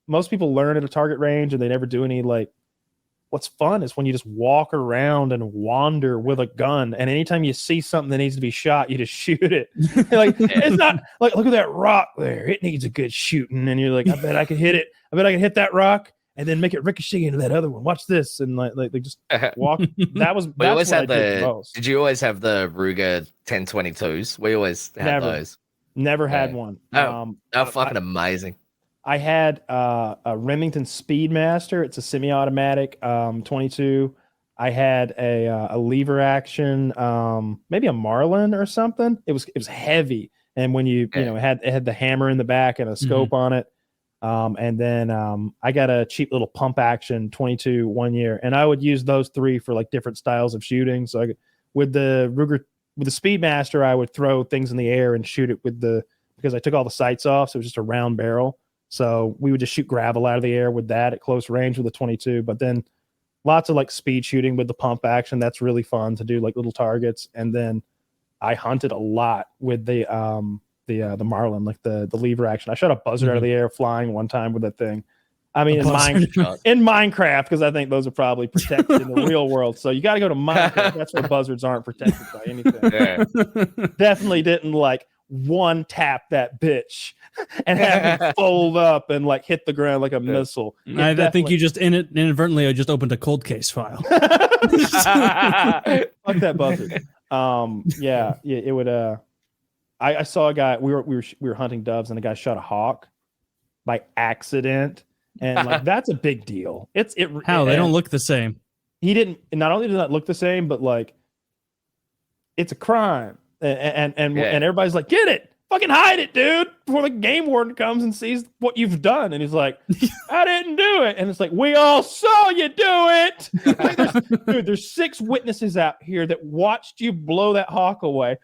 Speaker 1: most people learn at a target range and they never do any. Like, what's fun is when you just walk around and wander with a gun, and anytime you see something that needs to be shot, you just shoot it. It's not like, look at that rock there, it needs a good shooting, and you're like, I bet I could hit it. I bet I can hit that rock and then make it ricochet into that other one. Watch this, and like just walk. That's what I did most.
Speaker 8: Did you always have the Ruger 1022s? We always had those.
Speaker 1: Never had one.
Speaker 8: They're fucking amazing.
Speaker 1: I had a Remington Speedmaster. It's a semi-automatic 22. I had a lever action, maybe a Marlin or something. It was heavy, and when it had the hammer in the back and a scope on it. And then I got a cheap little pump action 22 one year, and I would use those three for like different styles of shooting. So with the Speedmaster, I would throw things in the air and shoot it because I took all the sights off, so it was just a round barrel. So we would just shoot gravel out of the air with that at close range with the 22. But then lots of like speed shooting with the pump action. That's really fun to do, like little targets. And then I hunted a lot with the Marlin, like the lever action. I shot a buzzard out of the air flying one time with that thing. I mean, in Minecraft, because I think those are probably protected in the real world. So you got to go to Minecraft. That's where buzzards aren't protected by anything.
Speaker 8: Yeah.
Speaker 1: Definitely didn't like one tap that bitch and have it fold up and like hit the ground like a missile.
Speaker 2: I think you just inadvertently just opened a cold case file.
Speaker 1: Fuck that buzzard. It would. I saw a guy. We were hunting doves, and a guy shot a hawk by accident, and like that's a big deal. They
Speaker 2: don't look the same.
Speaker 1: He didn't. Not only does that look the same, but like it's a crime. And everybody's like, get it, fucking hide it, dude, before the game warden comes and sees what you've done. And he's like, I didn't do it. And it's like, we all saw you do it. Like, there's 6 witnesses out here that watched you blow that hawk away.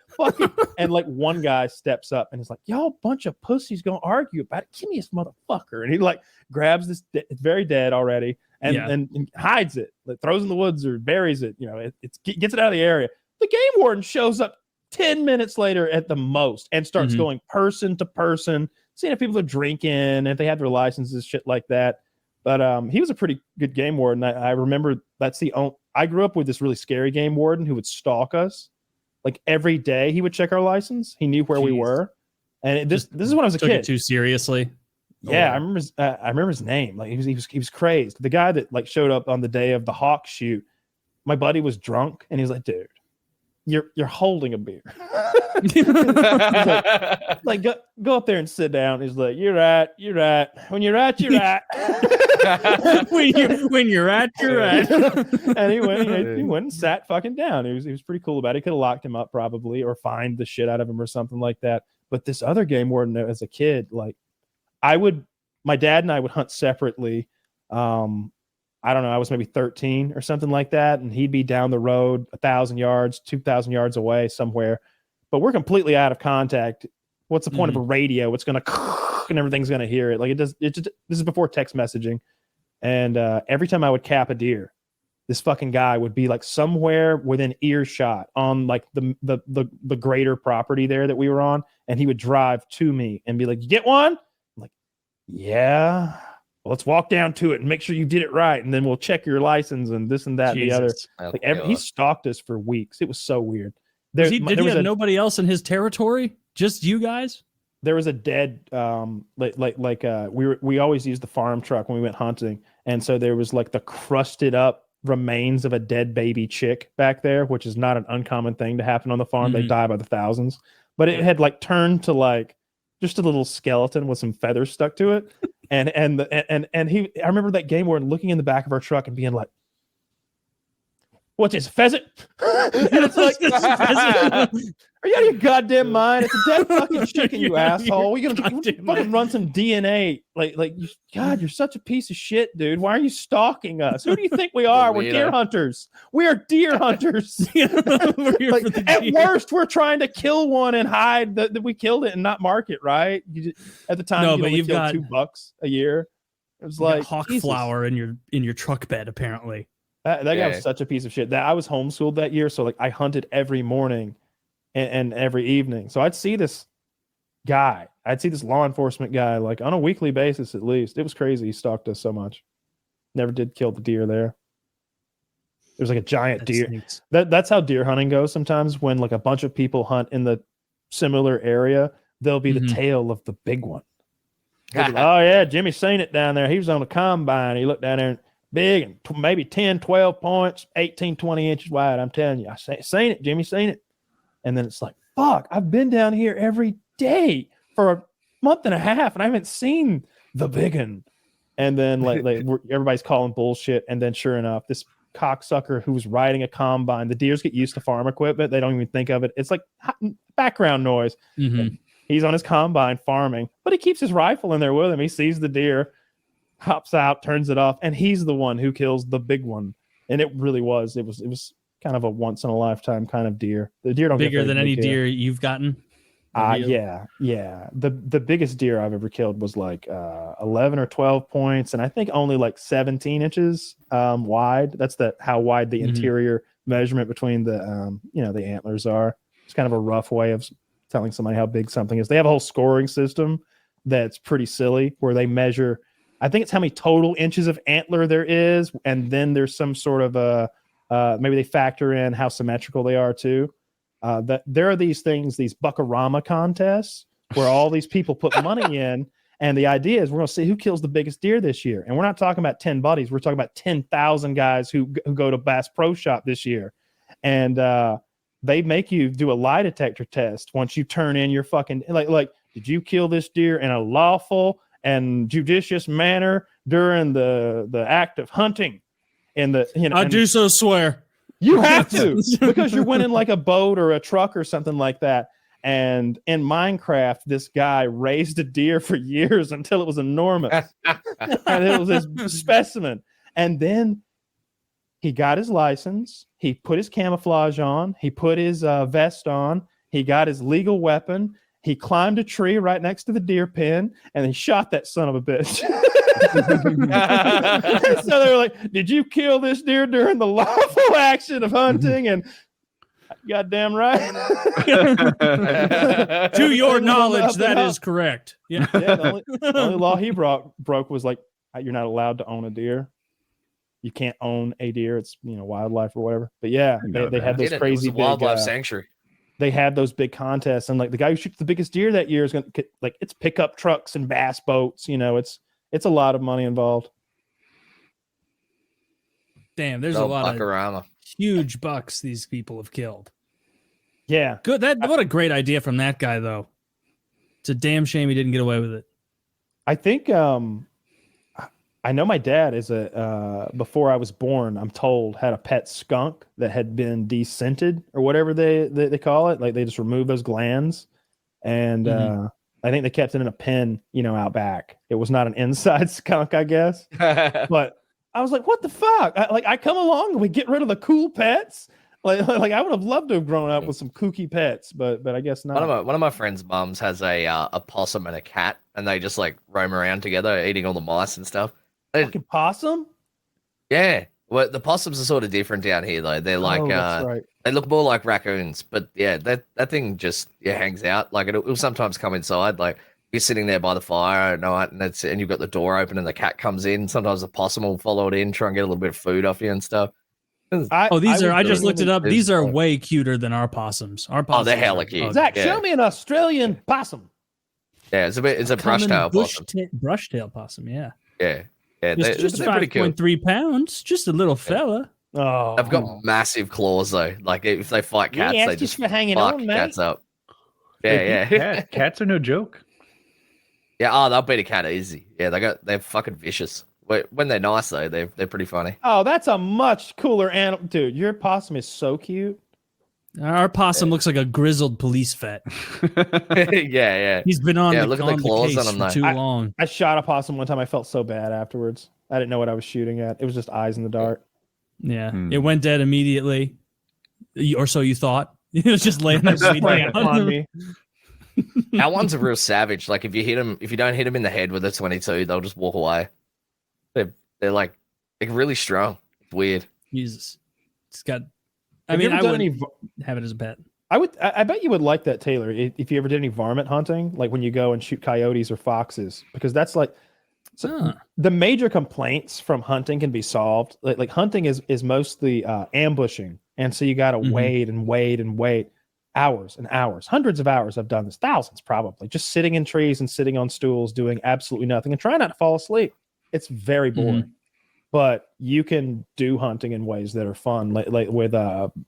Speaker 1: And like one guy steps up and is like, y'all bunch of pussies gonna argue about it. Give me this motherfucker. And he like grabs this, it's very dead already, and hides it, like throws it in the woods or buries it. It gets it out of the area. The game warden shows up 10 minutes later at the most and starts going person to person, seeing if people are drinking, if they have their licenses, shit like that. But he was a pretty good game warden. I remember I grew up with this really scary game warden who would stalk us. Like every day he would check our license. He knew where we were. And this is when I was a kid.
Speaker 2: Took it too seriously.
Speaker 1: Yeah, I remember his name. Like he was crazed. The guy that like showed up on the day of the hawk shoot, my buddy was drunk and he was like, dude, you're holding a beer. like go up there and sit down. He's like, you're right. When you're right, you're right.
Speaker 2: when you're right, you're right.
Speaker 1: And he went and sat fucking down. He was pretty cool about it. He could have locked him up probably, or fined the shit out of him or something like that. But this other game warden, as a kid, like my dad and I would hunt separately. I don't know, I was maybe 13 or something like that. And he'd be down the road 1,000 yards, 2,000 yards away somewhere, but we're completely out of contact. What's the point of a radio? It's going to, and everything's going to hear it. Like this is before text messaging. And every time I would cap a deer, this fucking guy would be like somewhere within earshot on like the greater property there that we were on. And he would drive to me and be like, you get one? I'm like, yeah. Well, let's walk down to it and make sure you did it right, and then we'll check your license and this and that and the other. Like he stalked us for weeks. It was so weird.
Speaker 2: Did he have nobody else in his territory? Just you guys?
Speaker 1: There was a dead we always used the farm truck when we went hunting, and so there was like the crusted up remains of a dead baby chick back there, which is not an uncommon thing to happen on the farm. They die by the thousands, but it had like turned to like just a little skeleton with some feathers stuck to it. And I remember that game warden looking in the back of our truck and being like, What's this, pheasant? It's like, are you out of your goddamn mind? It's a dead fucking chicken, you asshole. You're gonna fucking run some DNA. God, you're such a piece of shit, dude. Why are you stalking us? Who do you think we are? We're deer hunters. We are deer hunters. At worst, we're trying to kill one and hide that we killed it and not mark it, right? At the time, you've got $2 a year. It was like
Speaker 2: hawk flower in your truck bed, apparently.
Speaker 1: That guy was such a piece of shit. That I was homeschooled that year, so I hunted every morning and every evening. So I'd see this guy. I'd see this law enforcement guy on a weekly basis at least. It was crazy. He stalked us so much. Never did kill the deer there. There's a giant deer. That's how deer hunting goes sometimes. When a bunch of people hunt in the similar area, there'll be the tail of the big one. Oh yeah, Jimmy seen it down there. He was on the combine. He looked down there and big and maybe 10, 12 points, 18, 20 inches wide. I'm telling you, I seen it, Jimmy, seen it. And then it's like, fuck, I've been down here every day for a month and a half and I haven't seen the big one. And then everybody's calling bullshit. And then sure enough, this cocksucker who was riding a combine, the deers get used to farm equipment. They don't even think of it. It's like background noise. He's on his combine farming, but he keeps his rifle in there with him. He sees the deer, hops out, turns it off, and he's the one who kills the big one. And it really was. It was kind of a once in a lifetime kind of deer. The deer don't
Speaker 2: bigger than any deer you've gotten.
Speaker 1: Yeah. The biggest deer I've ever killed was 11 or 12 points, and I think only 17 inches wide. That's how wide the interior measurement between the the antlers are. It's kind of a rough way of telling somebody how big something is. They have a whole scoring system that's pretty silly where they measure. I think it's how many total inches of antler there is, and then there's some sort of maybe they factor in how symmetrical they are too. That there are these things, these Buckarama contests, where all these people put money in, and the idea is we're going to see who kills the biggest deer this year. And we're not talking about 10 buddies; we're talking about 10,000 guys who go to Bass Pro Shop this year, and they make you do a lie detector test once you turn in your fucking did you kill this deer in a lawful and judicious manner during the act of hunting?
Speaker 2: I do so swear.
Speaker 1: You have to, because you're winning a boat or a truck or something like that. And in Minecraft, this guy raised a deer for years until it was enormous. And it was this specimen. And then he got his license. He put his camouflage on. He put his vest on. He got his legal weapon. He climbed a tree right next to the deer pen, and he shot that son of a bitch. So they were like, did you kill this deer during the lawful action of hunting? And goddamn right.
Speaker 2: To your knowledge, that is correct. Yeah.
Speaker 1: The only law he broke was you're not allowed to own a deer. You can't own a deer. It's wildlife or whatever. But yeah, they had those crazy big
Speaker 8: wildlife sanctuary.
Speaker 1: They had those big contests, and the guy who shoots the biggest deer that year is going to it's pickup trucks and bass boats. It's a lot of money involved.
Speaker 2: Damn, there's a lot of huge bucks these people have killed.
Speaker 1: Yeah,
Speaker 2: good. What a great idea from that guy, though. It's a damn shame he didn't get away with it.
Speaker 1: I think I know my dad is before I was born, I'm told, had a pet skunk that had been descented or whatever they call it. They just remove those glands. And I think they kept it in a pen, out back. It was not an inside skunk, I guess. But I was like, what the fuck? I come along and we get rid of the cool pets. I would have loved to have grown up with some kooky pets, but I guess not.
Speaker 8: One of my friends' mums has a possum and a cat, and they just roam around together, eating all the mice and stuff.
Speaker 1: Fucking possum?
Speaker 8: Yeah. Well, the possums are sort of different down here, though. They're
Speaker 1: that's right.
Speaker 8: They look more like raccoons, but yeah, that thing just hangs out. It'll sometimes come inside. You're sitting there by the fire at night, and you've got the door open, and the cat comes in. Sometimes the possum will follow it in, try and get a little bit of food off you and stuff.
Speaker 2: I just looked it up. These are way cuter than our possums.
Speaker 8: They're hella cute.
Speaker 1: Zach, show me an Australian possum.
Speaker 8: Yeah, it's a brush-tail possum.
Speaker 2: Brush-tail possum, yeah.
Speaker 8: Yeah. Yeah,
Speaker 2: just 5.3 pounds. Just a little fella.
Speaker 1: Oh,
Speaker 8: they've got massive claws though. If they fight cats, they just
Speaker 1: for hanging
Speaker 8: fuck
Speaker 1: on,
Speaker 8: cats up. Yeah.
Speaker 4: Cats are no joke.
Speaker 8: Yeah. Oh, they'll beat a cat easy. Yeah, they're fucking vicious. when they're nice though, they're pretty funny.
Speaker 1: Oh, that's a much cooler animal, dude. Your possum is so cute.
Speaker 2: Our possum looks like a grizzled police vet.
Speaker 8: Yeah.
Speaker 2: He's been on
Speaker 8: look at the
Speaker 2: claws
Speaker 8: claws on him
Speaker 2: for too long.
Speaker 1: I shot a possum one time. I felt so bad afterwards. I didn't know what I was shooting at. It was just eyes in the dark.
Speaker 2: Yeah, it went dead immediately, or so you thought. It was just laying there bleeding
Speaker 1: on me.
Speaker 8: Our ones are real savage. Like if you don't hit them in the head with a 22, they'll just walk away. They're like really strong. It's weird.
Speaker 2: Jesus, it's got.
Speaker 1: I
Speaker 2: would have it as a pet.
Speaker 1: I bet you would like that, Taylor, if you ever did any varmint hunting, like when you go and shoot coyotes or foxes, because that's like the major complaints from hunting can be solved. Like hunting is mostly ambushing, and so you got to wait and wait and wait hours and hours, hundreds of hours. I've done this, thousands probably, just sitting in trees and sitting on stools doing absolutely nothing and trying not to fall asleep. It's very boring. But you can do hunting in ways that are fun. Like with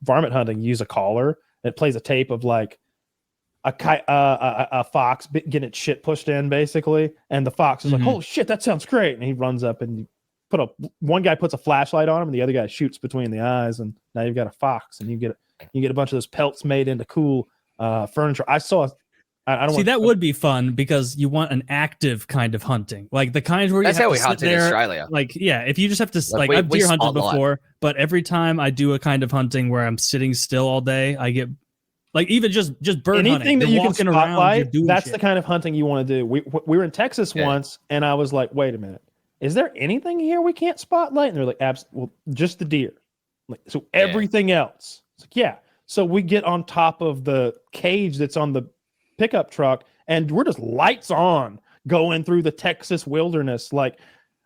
Speaker 1: varmint hunting, you use a collar that plays a tape of like a fox getting its shit pushed in, basically. And the fox is like, "Holy shit, that sounds great!" And he runs up and one guy puts a flashlight on him, and the other guy shoots between the eyes, and now you've got a fox, and you get a bunch of those pelts made into cool furniture. I saw. I don't
Speaker 2: see that would be fun because you want an active kind of hunting, like the kind where
Speaker 8: that's
Speaker 2: you have
Speaker 8: how we
Speaker 2: to
Speaker 8: hunt
Speaker 2: sit
Speaker 8: in
Speaker 2: there,
Speaker 8: Australia.
Speaker 2: Like, yeah, if you just have to I've deer hunted before, but every time I do a kind of hunting where I'm sitting still all day, I get like even just bird
Speaker 1: anything
Speaker 2: hunting,
Speaker 1: that you can spotlight. That's
Speaker 2: shit.
Speaker 1: The kind of hunting you want to do. We were in Texas once, and I was like, "Wait a minute, is there anything here we can't spotlight?" And they're like, "Well, just the deer." Like, so everything else, it's like, yeah. So we get on top of the cage that's on the pickup truck, and we're just lights on going through the Texas wilderness. Like,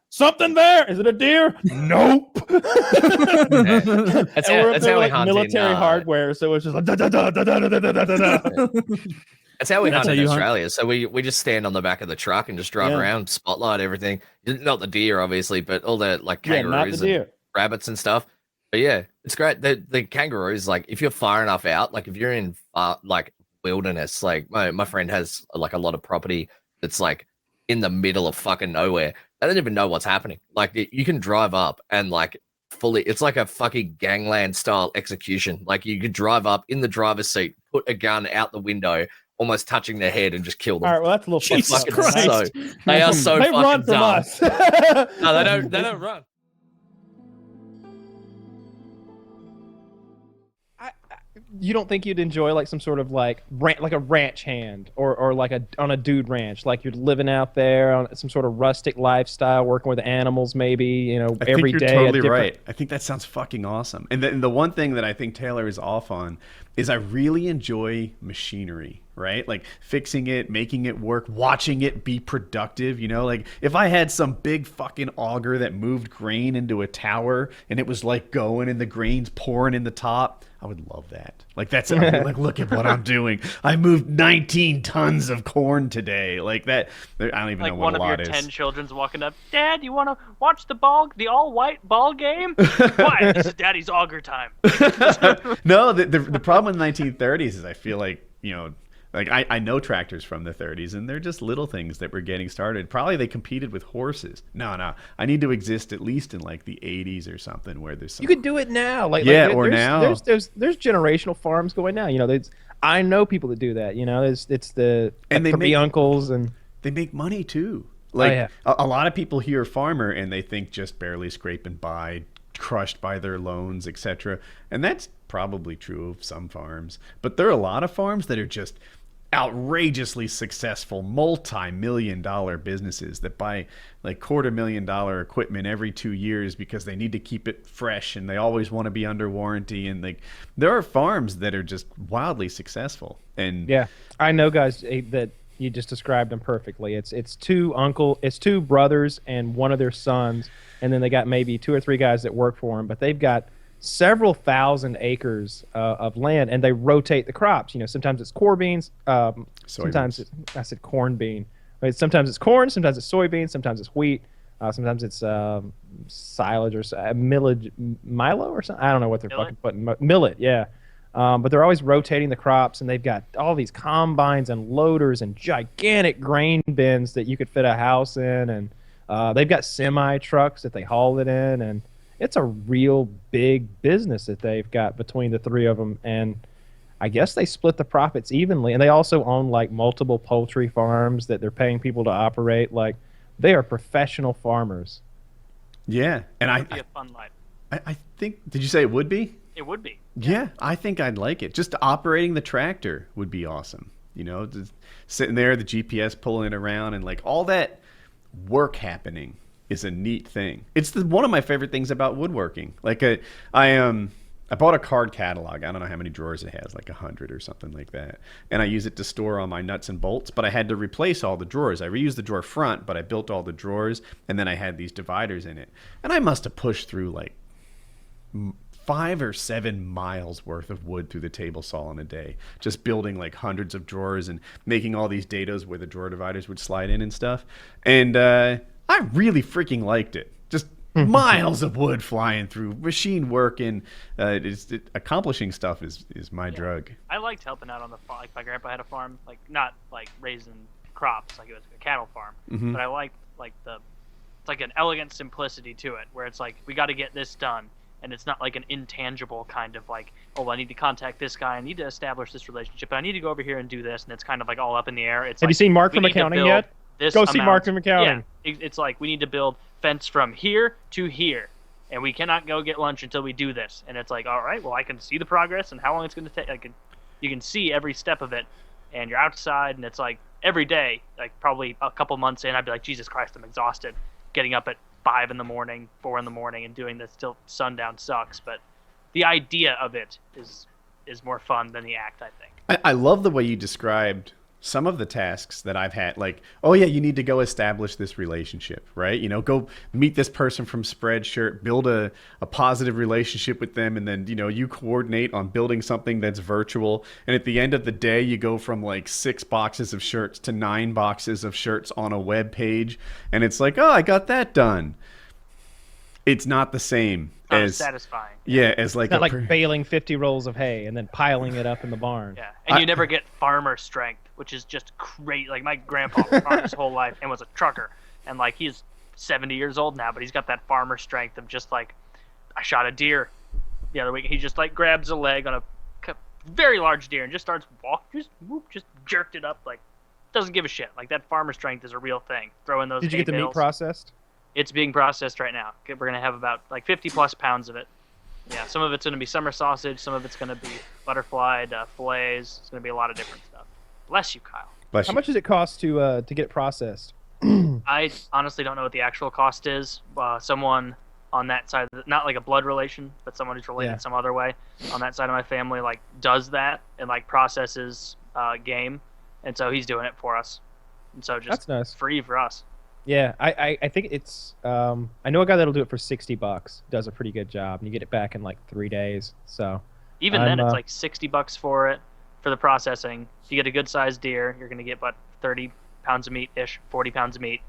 Speaker 1: something there. Is it a deer? Nope.
Speaker 8: That's how we hunt
Speaker 1: military hardware. So it's just like da da da da da da da da da.
Speaker 8: That's how we hunt in Australia. So we just stand on the back of the truck and just drive around, spotlight everything. Not the deer, obviously, but all the like kangaroos and rabbits and stuff. But yeah, it's great. The kangaroos, like if you're far enough out, like if you're in like wilderness, like my friend has like a lot of property that's like in the middle of fucking nowhere. They don't even know what's happening. Like you can drive up and like fully, it's like a fucking gangland style execution. Like you could drive up in the driver's seat, put a gun out the window, almost touching their head, and just kill them.
Speaker 1: All right, well that's a little
Speaker 2: Jesus Christ.
Speaker 8: They are so
Speaker 1: they
Speaker 8: fucking
Speaker 1: run from
Speaker 8: dumb.
Speaker 1: us.
Speaker 8: No, they don't run.
Speaker 1: You don't think you'd enjoy like some sort of like a ranch hand or like on a dude ranch, like you're living out there on some sort of rustic lifestyle, working with animals, maybe, you know, every day.
Speaker 4: I think you're totally right. I think that sounds fucking awesome. And the one thing that I think Taylor is off on is I really enjoy machinery, right? Like fixing it, making it work, watching it be productive, you know? Like if I had some big fucking auger that moved grain into a tower and it was like going and the grain's pouring in the top, I would love that. Like that's like, look at what I'm doing. I moved 19 tons of corn today. Like that. I don't even know what a lot is.
Speaker 9: Like one of your 10 children's walking up, Dad, you want to watch the all-white ball game? Why? This is Daddy's auger time.
Speaker 4: No, the problem in the 1930s is I feel like, you know, like I know tractors from the 30s, and they're just little things that were getting started. Probably they competed with horses. No, I need to exist at least in like the 80s or something where there's some...
Speaker 1: You could do it now. Like
Speaker 4: now.
Speaker 1: There's generational farms going now. You know, I know people that do that. You know, it's the uncles, and
Speaker 4: they make money too. Like a lot of people hear farmer and they think just barely scraping by, crushed by their loans, etc. And that's probably true of some farms, but there are a lot of farms that are just outrageously successful, multi-million-dollar businesses that buy like $250,000 equipment every 2 years because they need to keep it fresh and they always want to be under warranty. And like there are farms that are just wildly successful. And
Speaker 1: yeah, I know guys that you just described them perfectly. It's two brothers and one of their sons, and then they got maybe 2 or 3 guys that work for them, but they've got several thousand acres of land, and they rotate the crops. You know, sometimes it's corn beans, sometimes I said corn bean. But sometimes it's corn, sometimes it's soybeans, sometimes it's wheat, sometimes it's silage or Milo or something. I don't know what they're fucking putting. Millet, yeah. But they're always rotating the crops, and they've got all these combines and loaders and gigantic grain bins that you could fit a house in, and They've got semi trucks that they haul it in, and it's a real big business that they've got between the three of them. And I guess they split the profits evenly, and they also own like multiple poultry farms that they're paying people to operate. Like, they are professional farmers.
Speaker 4: Yeah, and
Speaker 9: it would be a fun life.
Speaker 4: I think. Did you say it would be?
Speaker 9: It would be.
Speaker 4: Yeah, I think I'd like it. Just operating the tractor would be awesome. You know, just sitting there, the GPS pulling it around, and like all that work happening is a neat thing. It's one of my favorite things about woodworking. Like I bought a card catalog. I don't know how many drawers it has, like 100 or something like that. And I use it to store all my nuts and bolts, but I had to replace all the drawers. I reused the drawer front, but I built all the drawers, and then I had these dividers in it. And I must have pushed through like 5 or 7 miles worth of wood through the table saw in a day, just building like hundreds of drawers and making all these dados where the drawer dividers would slide in and stuff. And I really freaking liked it. Just miles of wood flying through, machine work, and accomplishing stuff is my drug.
Speaker 9: I liked helping out on the farm. Like, my grandpa had a farm, like not like raising crops, like it was a cattle farm.
Speaker 4: Mm-hmm.
Speaker 9: But I liked like it's like an elegant simplicity to it, where it's like, we got to get this done, and it's not like an intangible kind of like, oh, I need to contact this guy, I need to establish this relationship, but I need to go over here and do this, and it's kind of like all up in the air. It's
Speaker 1: Have you seen Mark from Accounting yet? Go see Mark from Accounting.
Speaker 9: Yeah, it's like, we need to build fence from here to here, and we cannot go get lunch until we do this. And it's like, all right, well, I can see the progress and how long it's going to take. You can see every step of it, and you're outside, and it's like every day, like probably a couple months in, I'd be like, Jesus Christ, I'm exhausted. Getting up at 5 in the morning, 4 in the morning, and doing this till sundown sucks. But the idea of it is more fun than the act, I think.
Speaker 4: I love the way you described some of the tasks that I've had, like, oh yeah, you need to go establish this relationship, right? You know, go meet this person from Spreadshirt, build a positive relationship with them, and then, you know, you coordinate on building something that's virtual. And at the end of the day, you go from like 6 boxes of shirts to 9 boxes of shirts on a web page, and it's like, oh, I got that done. It's not the same as
Speaker 9: satisfying.
Speaker 4: Yeah, as like
Speaker 1: it's not like baling 50 rolls of hay and then piling it up in the barn.
Speaker 9: Yeah, and you never get farmer strength, which is just great. Like, my grandpa farmed his whole life and was a trucker, and like, he's 70 years old now, but he's got that farmer strength of just like, I shot a deer the other week. He just like grabs a leg on a very large deer and just starts just jerked it up, like, doesn't give a shit. Like, that farmer strength is a real thing. Throw in those.
Speaker 1: Did you get the meat processed?
Speaker 9: It's being processed right now. We're going to have about like 50 plus pounds of it. Yeah, some of it's going to be summer sausage. Some of it's going to be butterflied fillets. It's going to be a lot of different stuff. Bless you, Kyle.
Speaker 4: Bless
Speaker 1: How
Speaker 4: you.
Speaker 1: much does it cost to get it processed?
Speaker 9: I honestly don't know what the actual cost is. Someone on that side, not like a blood relation, but someone who's related some other way on that side of my family, like, does that and like processes game, and so he's doing it for us, and so just
Speaker 1: That's nice.
Speaker 9: Free for us.
Speaker 1: Yeah, I think it's I know a guy that'll do it for $60. Does a pretty good job, and you get it back in like 3 days. So
Speaker 9: even then, it's like $60 for it for the processing. If you get a good sized deer, you're gonna get about 30 pounds of meat ish, 40 pounds of meat.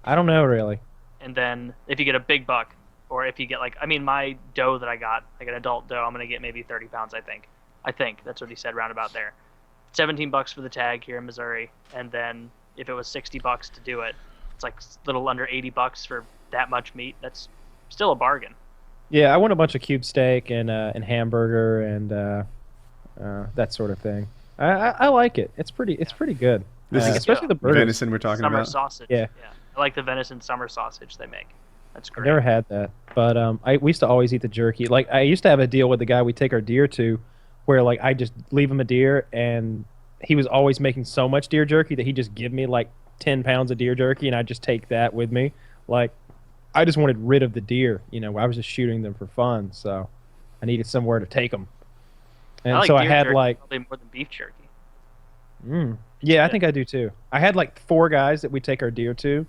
Speaker 1: I don't know really.
Speaker 9: And then if you get a big buck, or if you get like, I mean, my doe that I got, like an adult doe, I'm gonna get maybe 30 pounds. I think that's what he said, roundabout there. $17 for the tag here in Missouri, and then if it was $60 to do it, it's like a little under $80 for that much meat. That's still a bargain.
Speaker 1: Yeah, I want a bunch of cube steak and hamburger and that sort of thing. I like it. It's pretty good.
Speaker 4: This is
Speaker 1: especially the burgers.
Speaker 4: venison we're talking
Speaker 9: summer
Speaker 4: about.
Speaker 9: Sausage.
Speaker 1: Yeah.
Speaker 9: I like the venison summer sausage they make. That's great.
Speaker 1: I've never had that, but we used to always eat the jerky. Like, I used to have a deal with the guy we take our deer to, where like I just leave him a deer, and he was always making so much deer jerky that he just give me like 10 pounds of deer jerky, and I just take that with me. Like, I just wanted rid of the deer. You know, I was just shooting them for fun, so I needed somewhere to take them. And
Speaker 9: like
Speaker 1: so I
Speaker 9: deer
Speaker 1: had
Speaker 9: jerky
Speaker 1: like
Speaker 9: probably more than beef jerky.
Speaker 1: Yeah, I think I do too. I had like 4 guys that we take our deer to,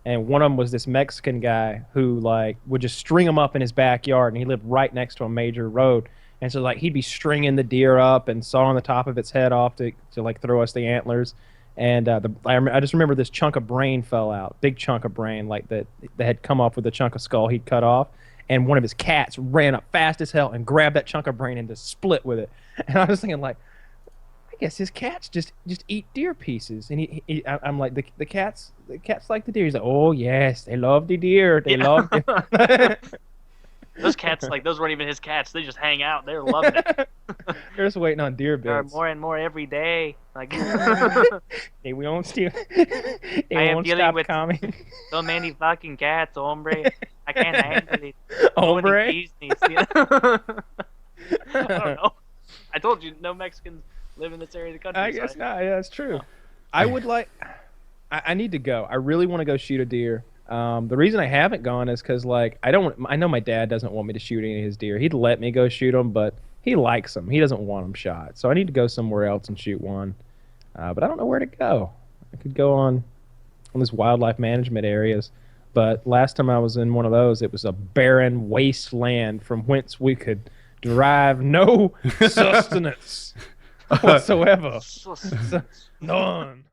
Speaker 1: and one of them was this Mexican guy who like would just string them up in his backyard, and he lived right next to a major road. And so like he'd be stringing the deer up and sawing the top of its head off to like throw us the antlers. And I just remember this chunk of brain fell out, big chunk of brain, like that had come off with a chunk of skull he'd cut off. And one of his cats ran up fast as hell and grabbed that chunk of brain and just split with it. And I was thinking, like, I guess his cats just eat deer pieces, and I'm like, the cats like the deer. He's like, oh yes, they love the deer. They love them.
Speaker 9: Those cats, like, those weren't even his cats. They just hang out. They're loving it.
Speaker 1: They're just waiting on deer
Speaker 9: There are
Speaker 1: bits.
Speaker 9: more and more every day. Like,
Speaker 1: They won't steal.
Speaker 9: I
Speaker 1: They
Speaker 9: am
Speaker 1: won't
Speaker 9: dealing
Speaker 1: stop
Speaker 9: with
Speaker 1: coming.
Speaker 9: so many fucking cats, hombre. I can't handle it.
Speaker 1: Hombre?
Speaker 9: Nobody business, yeah. I don't know. I told you, no Mexicans live in this area of the country.
Speaker 1: I guess not. Yeah, that's true. I would like. I need to go. I really want to go shoot a deer. The reason I haven't gone is because, like, I know my dad doesn't want me to shoot any of his deer. He'd let me go shoot them, but he likes them. He doesn't want them shot. So I need to go somewhere else and shoot one. But I don't know where to go. I could go on these wildlife management areas. But last time I was in one of those, it was a barren wasteland from whence we could derive no sustenance whatsoever. None.